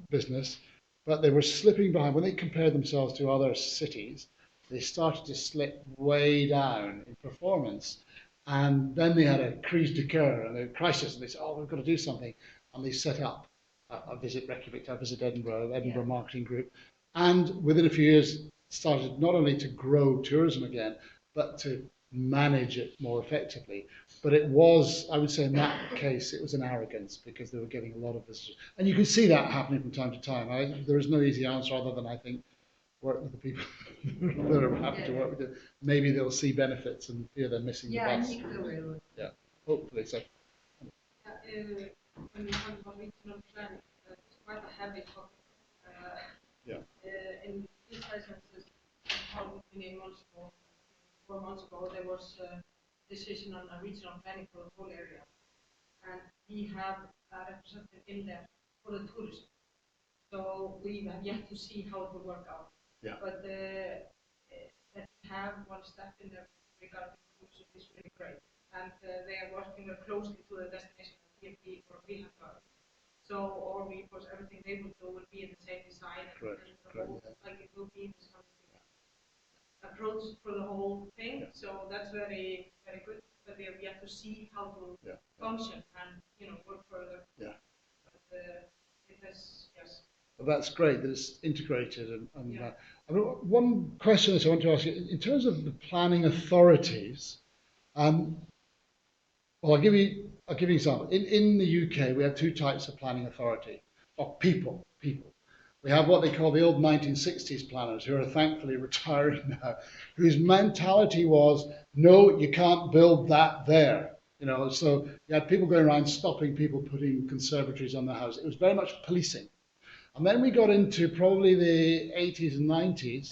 business, but they were slipping behind. When they compared themselves to other cities, they started to slip way down in performance. And then they had a crise de cœur and a crisis, and they said, we've got to do something. And they set up a Visit Reykjavik, a Visit Edinburgh, Edinburgh Marketing Group. And within a few years, started not only to grow tourism again, but to manage it more effectively. But it was, I would say in that case, it was an arrogance because they were getting a lot of visitors. And you can see that happening from time to time. There is no easy answer other than I think work with the people that are happy to work with it. Maybe they'll see benefits and feel they're missing the bus. I think they will. Yeah, hopefully so. When we talk about regional planning, it's quite a heavy topic. In these licenses, how many months ago, 4 months ago, there was a decision on a regional planning for the whole area. And we have a representative in there for the tourism. So we have yet to see how it will work out. Yeah. But that we have one step in there regarding tourism is really great. And they are working very closely to the destination DMP or we have done. So all reports, everything they will do will be in the same design and the whole, like it will be in this approach for the whole thing. So that's very, very good. But we have yet to see how to function and work further. Yeah. But it has, yes. Well, that's great that it's integrated. I mean, one question that I want to ask you in terms of the planning authorities. Well, I'll give you an example. In the UK, we have two types of planning authority, or people. We have what they call the old 1960s planners, who are thankfully retiring now, whose mentality was, no, you can't build that there. So you had people going around stopping people putting conservatories on their house. It was very much policing. And then we got into probably the 80s and 90s,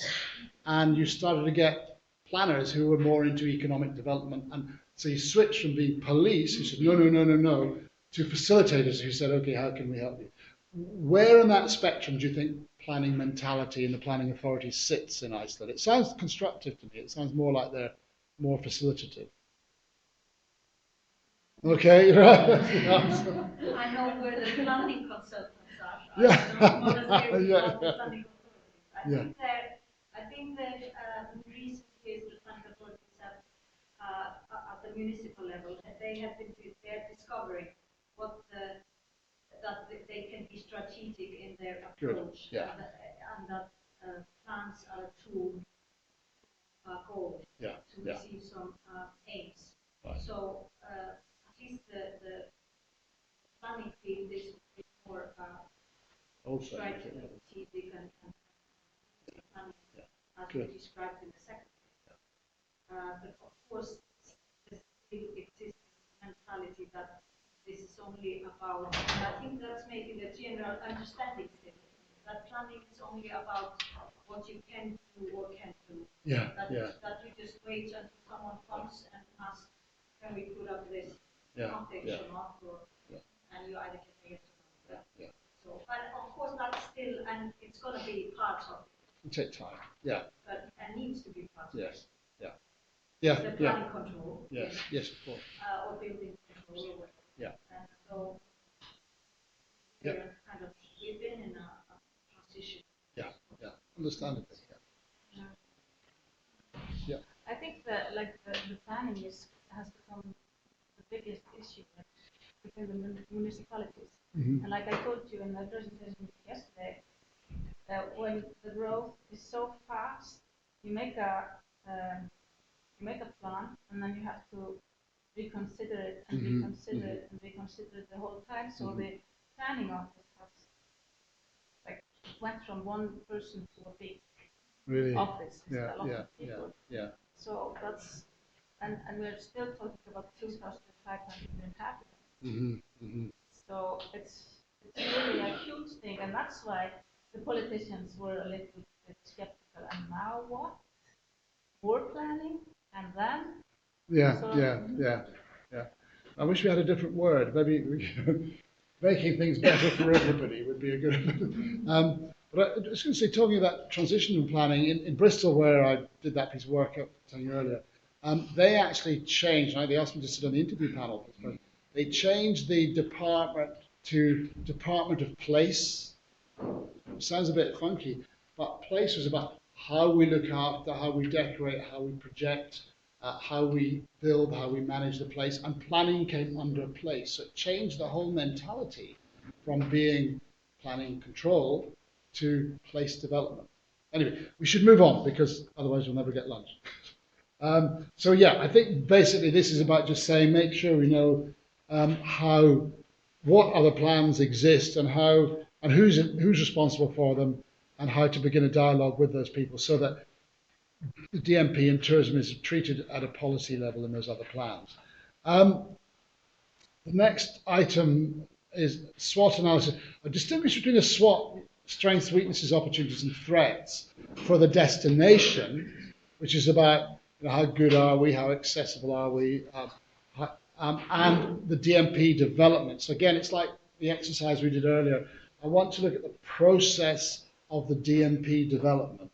and you started to get planners who were more into economic development. And so you switched from being police, who said, no, to facilitators who said, okay, how can we help you? Where in that spectrum do you think planning mentality and the planning authority sits in Iceland? It sounds constructive to me. It sounds more like they're more facilitative. Okay, right. I know where the planning consultants are. I think that in recent years the planning authorities have, at the municipal level, they're discovering that they can be strategic in their approach. Good. Yeah. And that plans are a tool goal to receive some aims. Right. So at least the planning field is more strategic and planning as we described in the second phase. But of course, there still exists mentality that this is only about, and I think that's maybe the general understanding still, that planning is only about what you can do or can't do. That you just wait until someone comes and asks, can we put up this foundation or and you either can pay it or not. So, but of course that's still, and it's going to be part of it. It'll take time. But it needs to be part of it. The planning control. Yes, of course. Or building control or whatever. And so we're kind of, we've been in a transition. Understandably. I think that the planning has become the biggest issue within the municipalities. Mm-hmm. And like I told you in the presentation yesterday, when the growth is so fast, you make a plan and then you have to reconsider it and reconsider it and reconsider it the whole time. So the planning office has went from one person to a big office. With a lot of people. So that's and we're still talking about 2,500 inhabitants. So it's really a huge thing, and that's why the politicians were a little bit skeptical. And now what? More planning, and then I wish we had a different word. Maybe making things better for everybody would be a good. But I was going to say, talking about transition planning in Bristol, where I did that piece of work I was telling you earlier, they actually changed. They asked me to sit on the interview panel. They changed the department to Department of Place. It sounds a bit funky, but place was about how we look after, how we decorate, how we project, how we build, how we manage the place, and planning came under place. So it changed the whole mentality from being planning control to place development. Anyway, we should move on because otherwise we'll never get lunch. So yeah, I think basically this is about just saying, make sure we know what other plans exist and who's responsible for them, and how to begin a dialogue with those people so that the DMP and tourism is treated at a policy level in those other plans. The next item is SWOT analysis. A distinguish between a SWOT, strengths, weaknesses, opportunities, and threats, for the destination, which is about how good are we, how accessible are we, and the DMP development. So again, it's like the exercise we did earlier. I want to look at the process of the DMP development.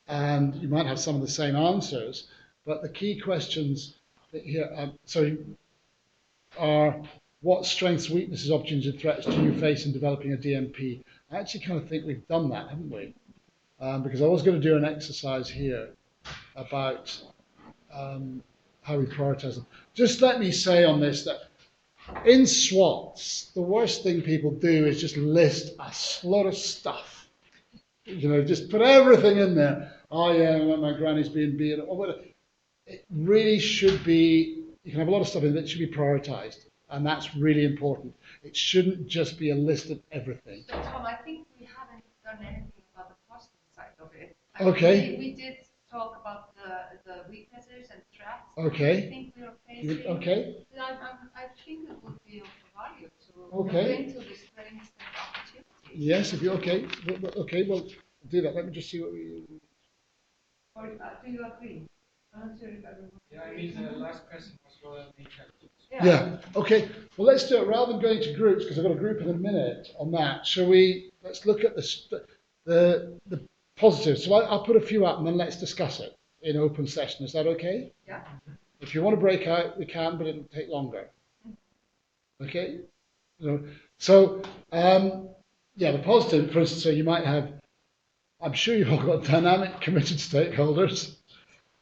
And you might have some of the same answers, but the key questions here are what strengths, weaknesses, opportunities, and threats do you face in developing a DMP? I actually kind of think we've done that, haven't we? Because I was going to do an exercise here about how we prioritize them. Just let me say on this that in SWOTs, the worst thing people do is just list a lot of stuff. Just put everything in there. Oh yeah, my granny's being beat, or whatever. It really should be, you can have a lot of stuff in it, it should be prioritized. And that's really important. It shouldn't just be a list of everything. So Tom, I think we haven't done anything about the positive side of it. Okay. We did talk about the weaknesses and threats. Okay. I think we are facing. Okay. I think it would be of value to okay. look into the strengths and opportunities. Yes, if you're okay. Okay, well, do that. Let me just see what we. Or do you agree? I'm not sure if everyone. Yeah, I mean, the last question was rather main challenges. Yeah. Okay. Well, let's do it rather than going to groups, because I've got a group in a minute on that. Shall we? Let's look at the positives. So I'll put a few up and then let's discuss it in open session. Is that okay? Yeah. If you want to break out, we can, but it'll take longer. Okay. So yeah, the positive, for instance, so you might have. I'm sure you've all got dynamic, committed stakeholders.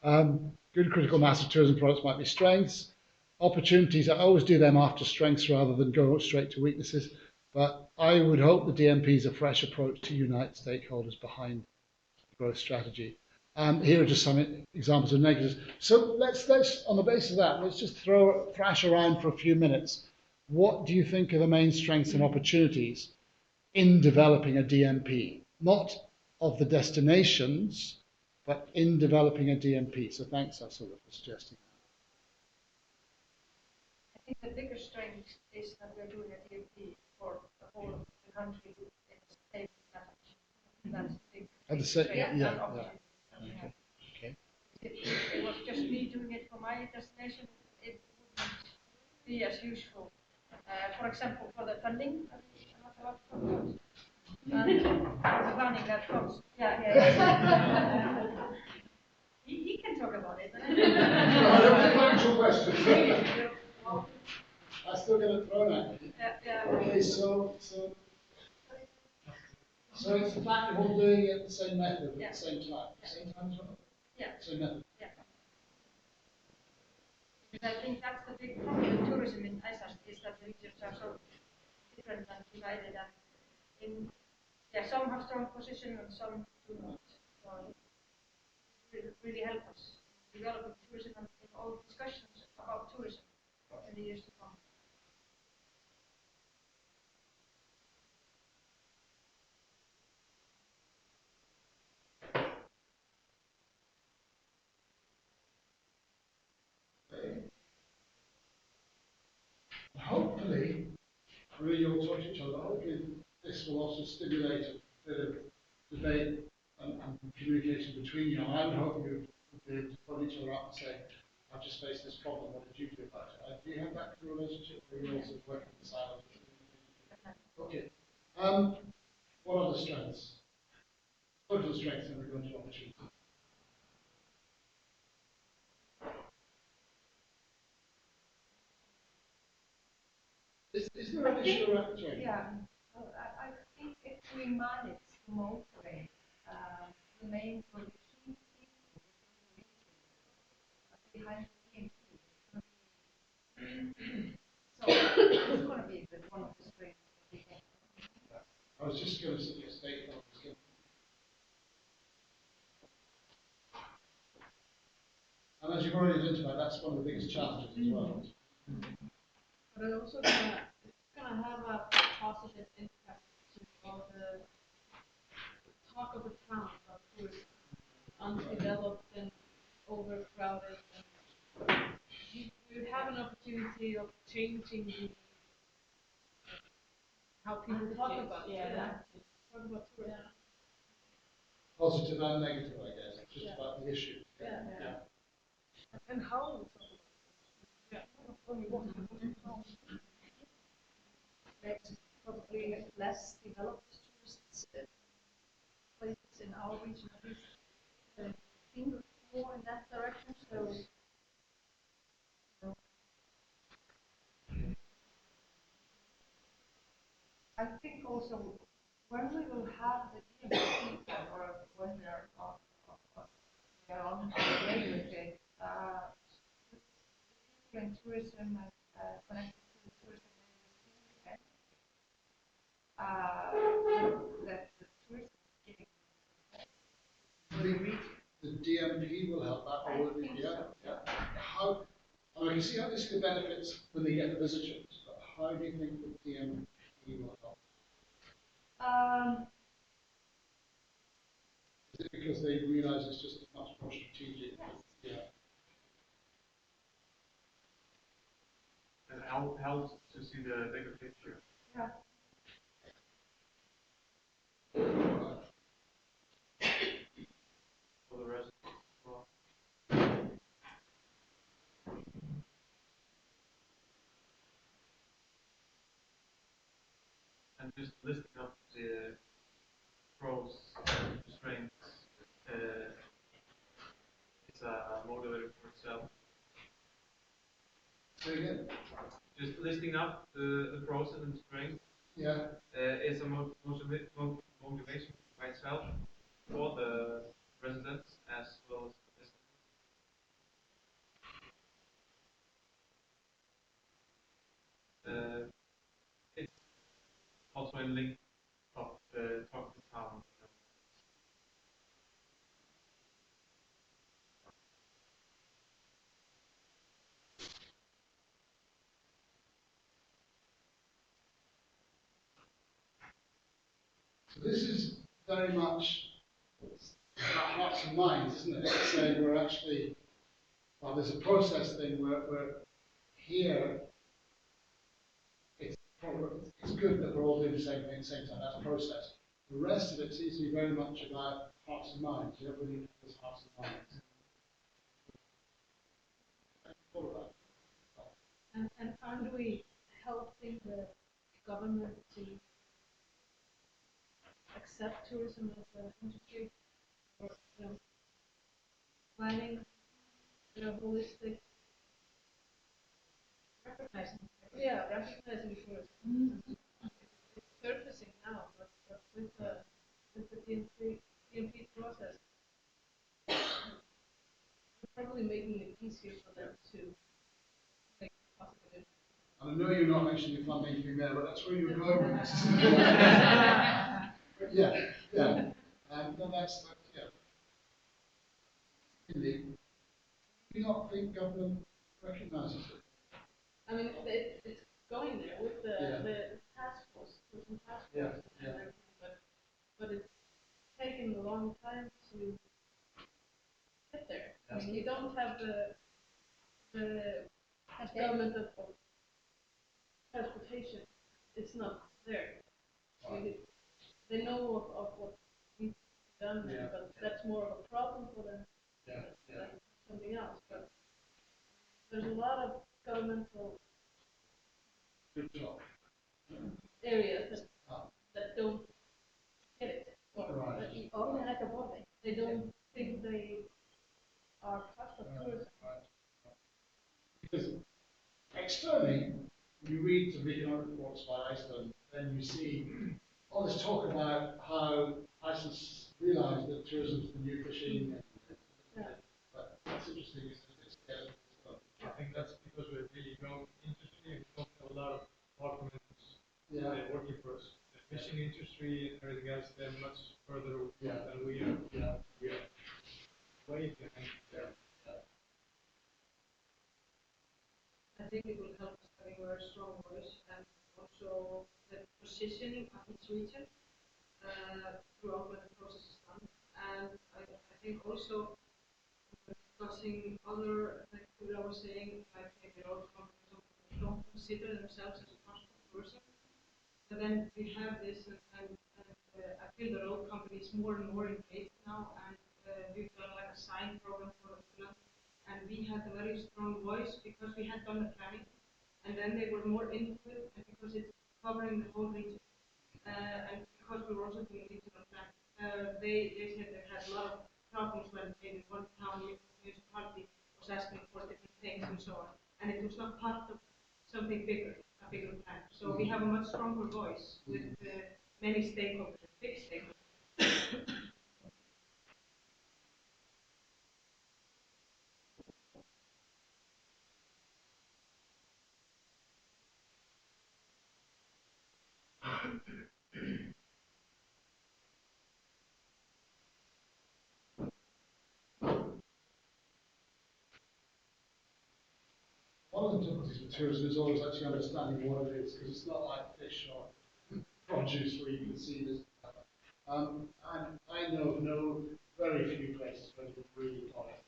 Good critical mass of tourism products might be strengths. Opportunities, I always do them after strengths rather than go straight to weaknesses. But I would hope the DMP is a fresh approach to unite stakeholders behind the growth strategy. Here are just some examples of negatives. So let's on the basis of that, let's just thrash around for a few minutes. What do you think are the main strengths and opportunities in developing a DMP? Not of the destinations, but in developing a DMP. So thanks, Ursula, for suggesting that. I think the biggest strength is that we're doing a DMP for the whole of the country in the same message. That's the big strength and opportunity. Okay. If it was just me doing it for my destination, it wouldn't be as useful. For example, for the funding, I'm not allowed to talk about. And the planning that comes. Yeah. He can talk about it. Actual question. I still get it thrown at me. Yeah. Okay, so it's the fact of all doing it the same method at the same time. Same time as well? Yeah. Same method. Yeah. Because I think that's the big problem with tourism in Iceland, is that the regions are so different and divided, and some have strong position and some do not. So it will really help us develop tourism and in all discussions about tourism in the years to come. Hopefully, really all talk to each other. Hopefully, this will also stimulate a bit of debate and communication between you. And I would hope you would be able to phone each other up and say, I've just faced this problem, what did you do about it? Do you have that kind of relationship, or are you also working in silence? Okay. What are the strengths? What are the strengths, and we're going to opportunity? Is there an issue around the Yeah. I think if we manage to motivate the main sort of key people behind the DMP, so it's going to be one of the strengths. I was just going to suggest stakeholders. you've already identified that's one of the biggest challenges as well. But it also gonna have a positive impact to all the talk of the town about tourism, undeveloped and overcrowded. And you have an opportunity of changing how people talk about it. Talk about tourism. Positive and negative, I guess. It's just about the issue. And how we talk about it. There's probably less developed tourist places in our region, at least, think more in that direction. So, I think also when we will have the DMP or when we are on the way with it, and tourism and connected to the tourism that the tourism is giving I think the DMP will help that, or will it? How? I can see obviously the benefits when they get the visitors, but how do you think the DMP will help? Is it because they realise it's just much more strategic? Yes. And it helps to see the bigger picture. Yeah. For the residents as well. And just listing up the pros, the strengths, it's a motivator for itself. Say again? Just listing up the pros and the strengths is a motivation by itself for the residents as well as the visitors. It's also a link of the talk of the town. So this is very much about hearts and minds, isn't it? It's saying we're actually, well, there's a process thing where we're here. It's good that we're all doing the same thing at the same time. That's process. The rest of it seems to be very much about hearts and minds. Everybody has hearts and minds. And how do we help the government to accept tourism as an industry, or planning, holistic, recognizing tourism. It's surfacing now, but with the DMP process, we're probably making it easier for them to make positive impact. And I know you're not mentioning funding thing there, but that's where you're going with this. No, that's Indeed. Do you not think government recognises it? I mean, it's going there with the task force, tourism task force, and everything, but it's taken a long time to get there. I mean, you don't have the government of transportation. It's not there. They know of what needs to be done there, but that's more of a problem for them than something else. But there's a lot of governmental areas that don't get it, or they don't think they are part of tourism. Because externally, when you read some economic reports by Iceland, then you see all this talk about how Iceland realised that tourism is the new fishing. But that's interesting. I think that's because we're really young industry and we don't have a lot of departments working for us. The fishing industry and everything else, they're much further than we are. We are way behind there. think it will help us having a very strong voice and also the positioning of each region throughout when the process is done. And I think also discussing other, like I was saying, like maybe road companies don't consider themselves as a transport person. So then we have this, and I feel the road companies more and more engaged now, and we've done like a sign program for Finland, and we had a very strong voice because we had done the planning, and then they were more into it, and because it's covering the whole region, and because we were also doing regional planning, they said they had a lot of problems when maybe one town municipality was asking for different things and so on, and it was not part of something bigger, a bigger plan. So we have a much stronger voice with many stakeholders, big stakeholders. One of the difficulties with tourism is always actually understanding what it is, because it's not like fish or produce where you can see this. And I know of very few places where they've really got it.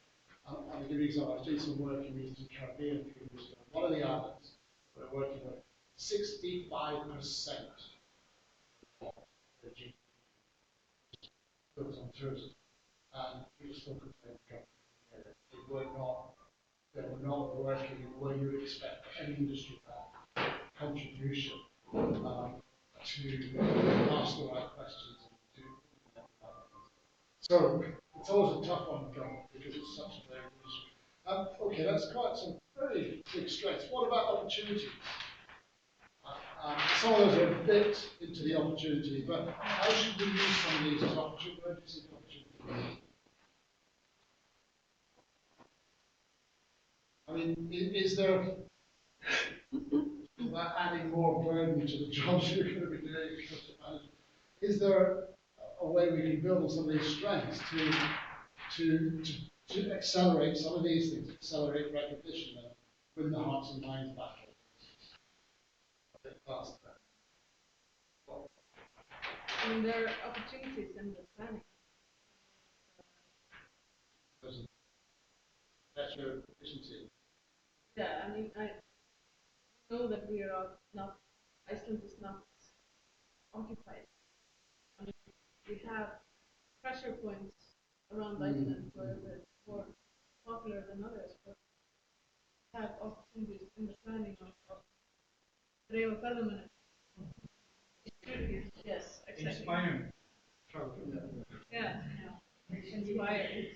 And to give you an example, I was doing some work in the Eastern Caribbean a few years ago. One of the islands we're working with, 65% of the GDP goes on tourism. And people still complain they were not working in the way you would expect any industry to have contribution to ask the right questions and do the right things. So it's always a tough one to go because it's such a big industry. Okay, that's quite some very big strengths. What about opportunity? Some of those are a bit into the opportunity, but how should we use some of these as opportunity? Where do you see the opportunity? I mean, is there, without adding more burden to the jobs you're going to be doing, is there a way we can build on some of these strengths to accelerate some of these things, accelerate recognition and win the hearts and minds battle a bit faster? I mean, there are opportunities in the planning. Better efficiency. Yeah, I mean, I know that we are not, Iceland is not occupied. I mean, we have pressure points around Iceland where they're more popular than others, but we have opportunities in the planning of Reva Ferðamenn. Yes, exactly. Inspiring. Yeah. Inspiring.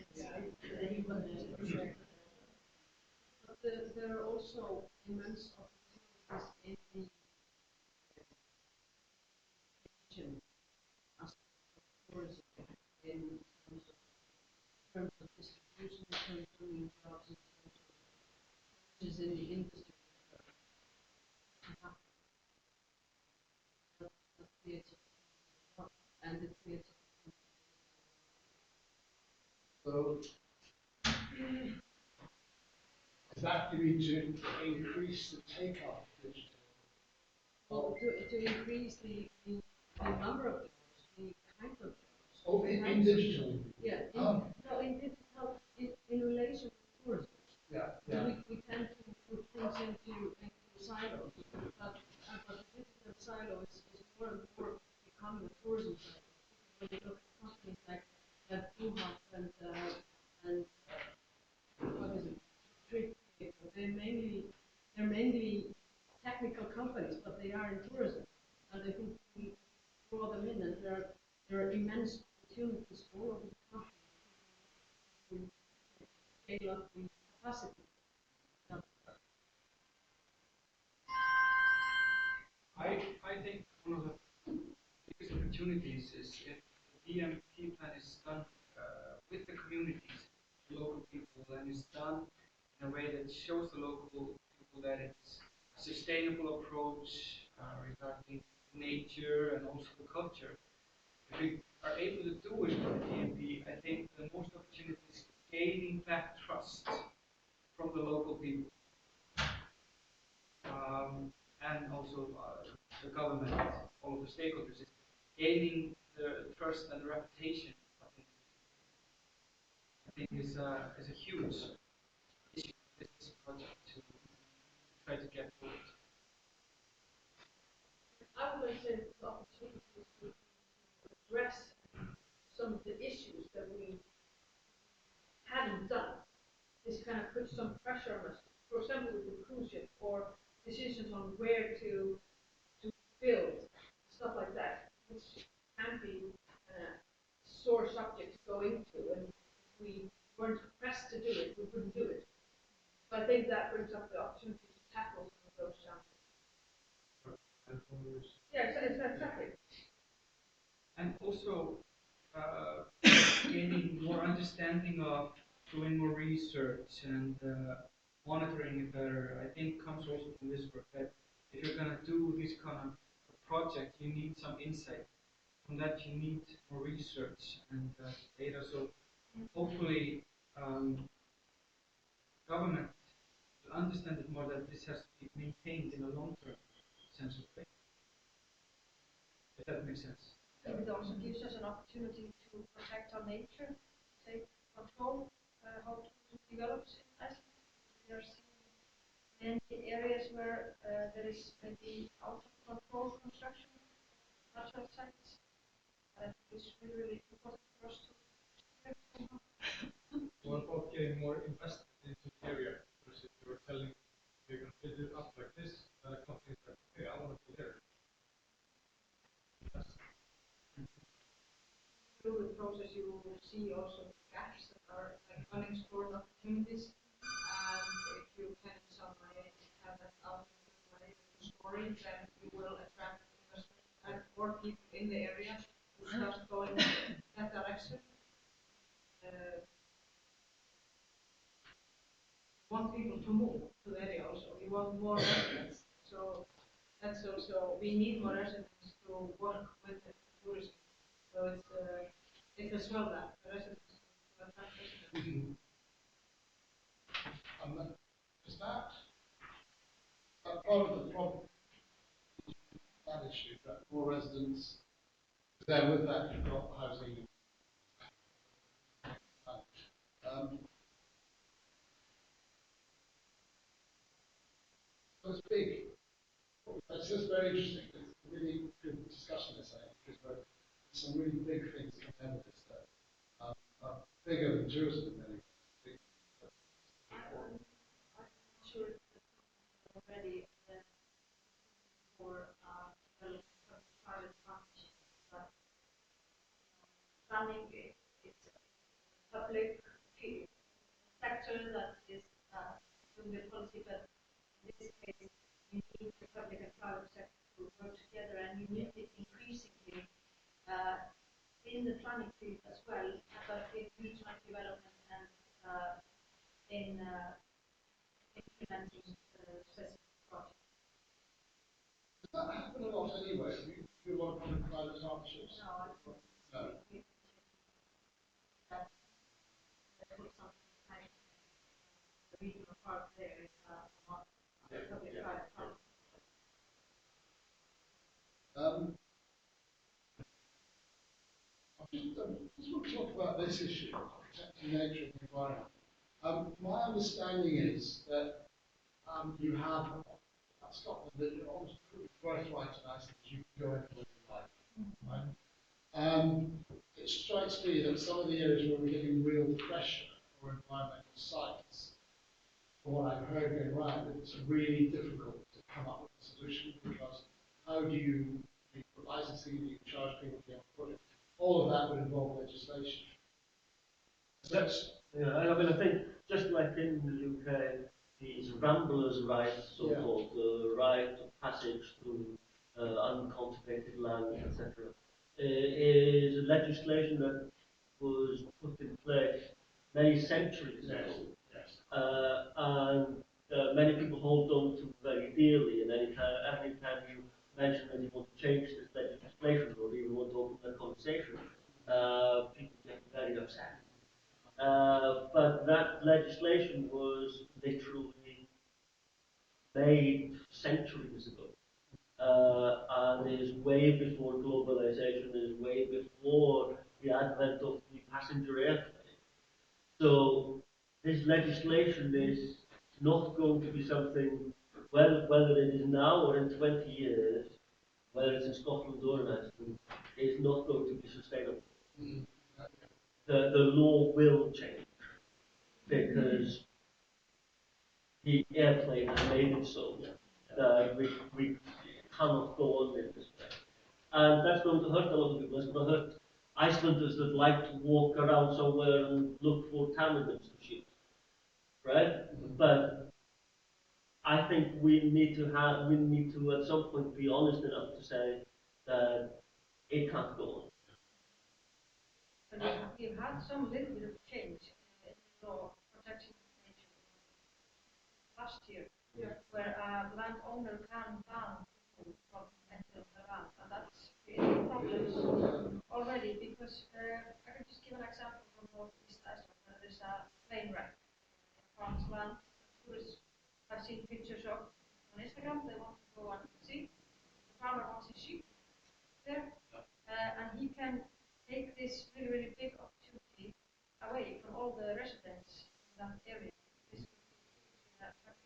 But there are also immense opportunities in the region aspect of tourism in terms of distribution, in terms of doing jobs, in terms of changes in the industry. That creates and it creates. So, is that you mean to increase the take-up digital? Well, to increase the number of jobs, the kind of jobs. Oh, in digital? Yeah, in digital, in relation to tourism. Yeah. We tend to put things into silos, but the digital silo is more and more becoming a tourism silo. When you look at companies like Duham and what is it, Trip, they're mainly technical companies, but they are in tourism, and I think we draw them in, and there are immense opportunities all over the country to scale up the capacity. I think one of the biggest opportunities is if the DMP plan is done with the communities, the local people, and is done in a way that shows the local people that it's a sustainable approach regarding nature and also the culture. If we are able to do it with the DMP, I think the most opportunity is gaining back trust from the local people. and also the government, all of the stakeholders, is gaining the trust and the reputation. I think is a huge issue with this project to try to get forward. I would like to say the opportunities to address some of the issues that we haven't done. This kind of puts some pressure on us. For example, with the cruise ship, or decisions on where to build, stuff like that, which can be sore subject to go into, and if we weren't pressed to do it, we wouldn't do it. So I think that brings up the opportunity to tackle some of those challenges. Yeah, exactly. And also gaining more understanding of doing more research and monitoring it better, I think comes also from this work, that if you're going to do this kind of project, you need some insight. From that, you need more research and data. So hopefully, government will understand it more, that this has to be maintained in a long-term sense of way. If that makes sense. And it also gives us an opportunity to protect our nature, take control how tourism develops in Iceland. We are seeing many areas where there is maybe out of control construction, natural sites. It's really important for us to What about getting more invested into the area? Because if you were telling you're going to build it up like this, companies like, hey, I want to be there. Through the process, you will see also gaps that are like unexplored opportunities, and if you can in some way have that alternative way of story, then you will attract investment and more people in the area who start going that direction. You want people to move to the area also. You want more residents. So that's also, we need more residents to work with the tourism. So it's as well that the residents to attract residents. Is that part of the problem? That issue, that more residents. Then with that, you've got housing. So it's big. It's just very interesting. It's a really good discussion, this, I think, because there's some really big things that come out of this that are bigger than tourism in many ways. I'm sure already for developing private partnerships, but planning it's a public sector that is doing the policy, but in this case, you need the public and private sector to work together, and you need it increasingly in the planning field as well, but in regional development and in implementing specific projects. Does that happen a lot anyway? Do you do a lot of public-private partnerships? No, I don't. No. That put something like the regional part there is not public-private partnership. I just want to talk about this issue, protecting nature and the environment. My understanding is that you have Scotland that you're almost birthright in Iceland, you can go anywhere you like. Right? It strikes me that some of the areas where we're getting real pressure for environmental sites, from what I've heard going around, it's really difficult to come up with a solution, because how do you put licensing, do you charge people to put it? All of that would involve legislation. That's, yeah, I mean, I think just like in the UK, the ramblers' rights, so-called, the right of passage through uncultivated land, etc., is legislation that was put in place many centuries ago, and many people hold on to very dearly. And any time you mention that you want to change this legislation or even want to open a conversation, people get very upset. But that legislation was literally made centuries ago. And is way before globalization, is way before the advent of the passenger airplane. So this legislation is not going to be something, well, whether it is now or in 20 years, whether it's in Scotland or in Iceland, is not going to be sustainable. The law will change because the airplane has made it so that we cannot go on in this way. And that's going to hurt a lot of people. It's going to hurt Icelanders that like to walk around somewhere and look for ptarmigans to shoot, right? But I think we need to at some point be honest enough to say that it can't go on. But we've had some little bit of change in the law protection of nature last year, where a landowner can ban people from entering the land, and that's creating problems already because I can just give an example from northeast Iceland. There's a plane wreck in farm's land. Tourists have seen pictures of on Instagram. They want to go and see. The farmer wants his sheep there, and he can take this really, really big opportunity away from all the residents in that area. This would attractive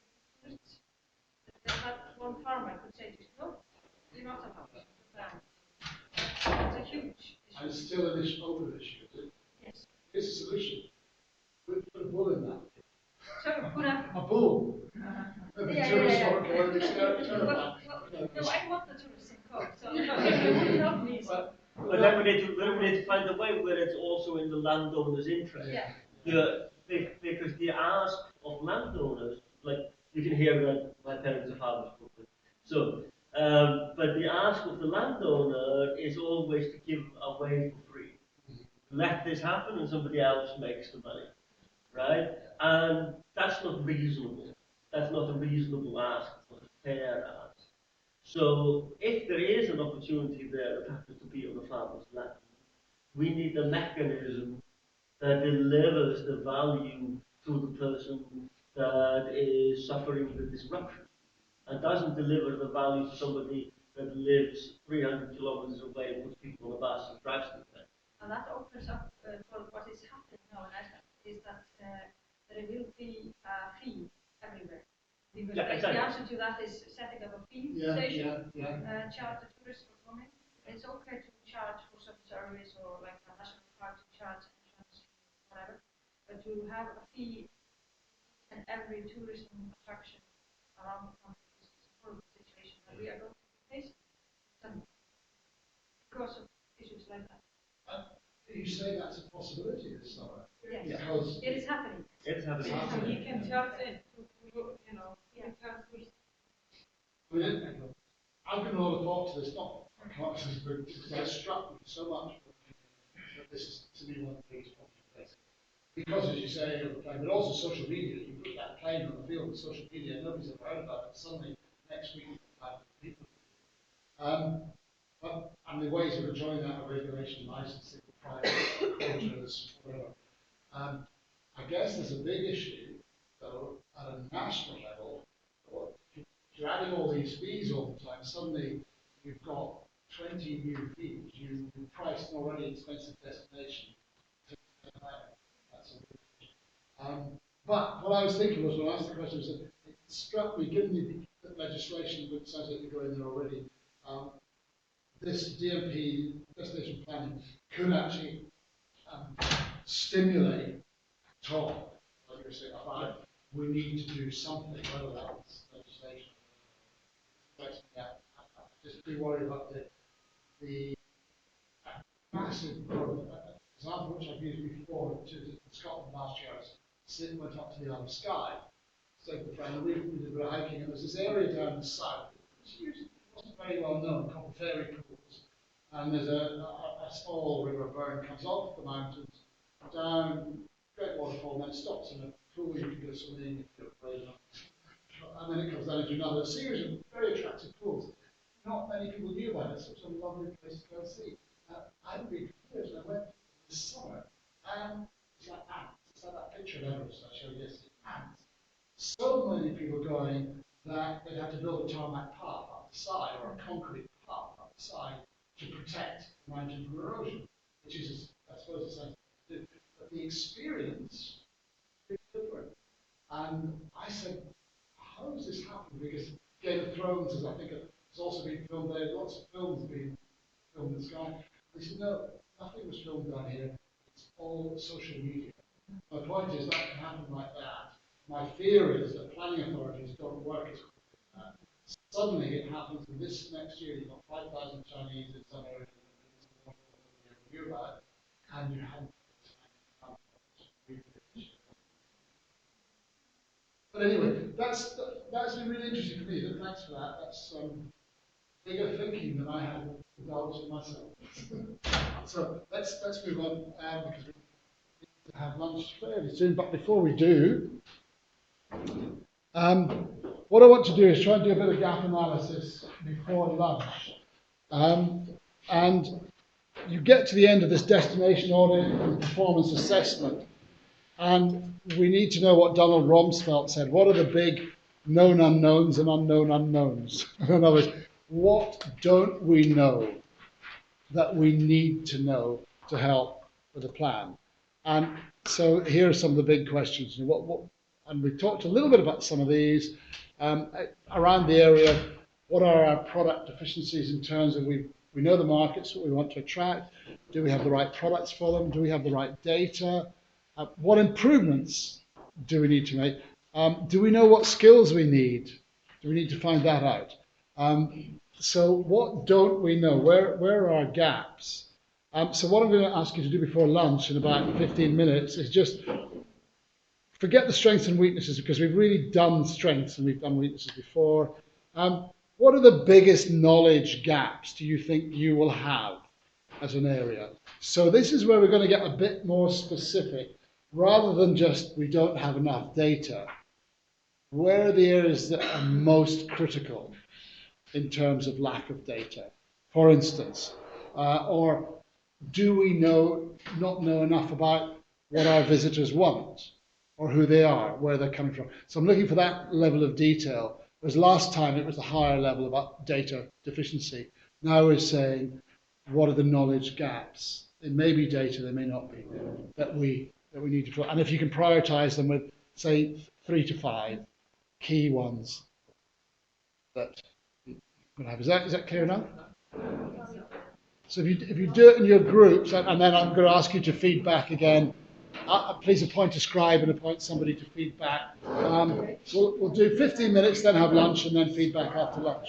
tourists. That one farmer could say, just no, you're not a farmer. It's a huge issue. And it's still an issue, open issue, is it? Yes. It's a solution. Put a bull in that. So put a bull. The tourists won't go and terrifying. no, I want the tourists in court, so not me. But then we need to find a way where it's also in the landowner's interest. Yeah. Because the ask of landowners, like you can hear that my parents are farmers, so but the ask of the landowner is always to give away for free. Let this happen and somebody else makes the money, right? And that's not reasonable. That's not a reasonable ask. It's not a fair ask. So if there is an opportunity there that happens to be on the farmer's land, we need a mechanism that delivers the value to the person that is suffering the disruption and doesn't deliver the value to somebody that lives 300 kilometers away and puts people on a bus and drives them there. And that opens up for what is happening now in Iceland is that there will be a fee everywhere. Because the answer to that is setting up a fee station, charge the tourists for coming. It's okay to charge for some service or like a national park to charge entrance, whatever, but to have a fee in every tourism attraction around the country is a horrible situation that we are going to be facing because of issues like that. You say that's a possibility this summer? Yes. Because it is happening. It is happening. You can charge it to I mean, I've been all thought to this, not because I struck me so much that this is to me one of the biggest problems facing. Because as you say, but also social media, you put that plane on the field with social media, nobody's ever heard about it, suddenly next week 500 people. But and the ways of enjoying that are regulation, licensing, private quarters, whatever. I guess there's a big issue though at a national level. If you're adding all these fees all the time, suddenly you've got 20 new fees. You priced an already expensive destination to higher. That's a but what I was thinking was when I asked the question, was that it struck me, given the legislation, which sounds like you're going there already, this DMP, destination planning, could actually stimulate talk, like you were saying, about we need to do something, whether that's legislation. I just be worried about the massive growth. Example which I've used before in Scotland last year, I went up to the Isle of Skye, stayed with a friend, and we did a bit of hiking, and there's this area down the south, which wasn't very well known, called the Fairy Pools, and there's a small river burn comes off the mountains, down, great waterfall, and then it stops in a pool you can go swimming if you're brave enough. And then it comes down into another series of very attractive pools. Not many people knew about it. It's such a lovely place to go and see. I hadn't been for years, and I went this summer, and it's like ants. It's like that picture of Everest I showed yesterday. Ants. So many people going, that they'd have to build a tarmac path up the side or a concrete path up the side to protect the mountain from erosion, which is, I suppose, a sensible thing to do. But the experience is different. And I said, how does this happen? Because Game of Thrones, as I think has also been filmed there, lots of films being filmed in the sky. They said, no, nothing was filmed down here. It's all social media. My point is that can happen like that. My fear is that planning authorities don't work as quickly as that. Suddenly it happens, and this next year you've got 5,000 Chinese in some areas that you knew about, and you haven't got time. But anyway, that's been really interesting for me. Thanks for that. That's bigger thinking than I had indulged in myself. So let's move on because we need to have lunch fairly soon. But before we do, what I want to do is try and do a bit of gap analysis before lunch. And you get to the end of this destination audit and performance assessment, and we need to know what Donald Rumsfeld said. What are the big known unknowns and unknown unknowns? In other words, what don't we know that we need to know to help with the plan? And so here are some of the big questions. And we talked a little bit about some of these around the area. What are our product deficiencies in terms of we know the markets that we want to attract? Do we have the right products for them? Do we have the right data? What improvements do we need to make? Do we know what skills we need? Do we need to find that out? So what don't we know? Where are our gaps? So what I'm going to ask you to do before lunch in about 15 minutes is just forget the strengths and weaknesses, because we've really done strengths and we've done weaknesses before. What are the biggest knowledge gaps do you think you will have as an area? So this is where we're going to get a bit more specific. Rather than just we don't have enough data, where are the areas that are most critical in terms of lack of data, for instance? Or do we not know enough about what our visitors want, or who they are, where they're coming from? So I'm looking for that level of detail. Whereas last time it was a higher level about data deficiency. Now we're saying, what are the knowledge gaps? It may be data, they may not be, that we need to fill. And if you can prioritize them with, say, 3 to 5 key ones that you can have. Is that clear enough? So if you do it in your groups, and then I'm going to ask you to feed back again. Please appoint a scribe and appoint somebody to feed back. We'll do 15 minutes, then have lunch, and then feedback after lunch.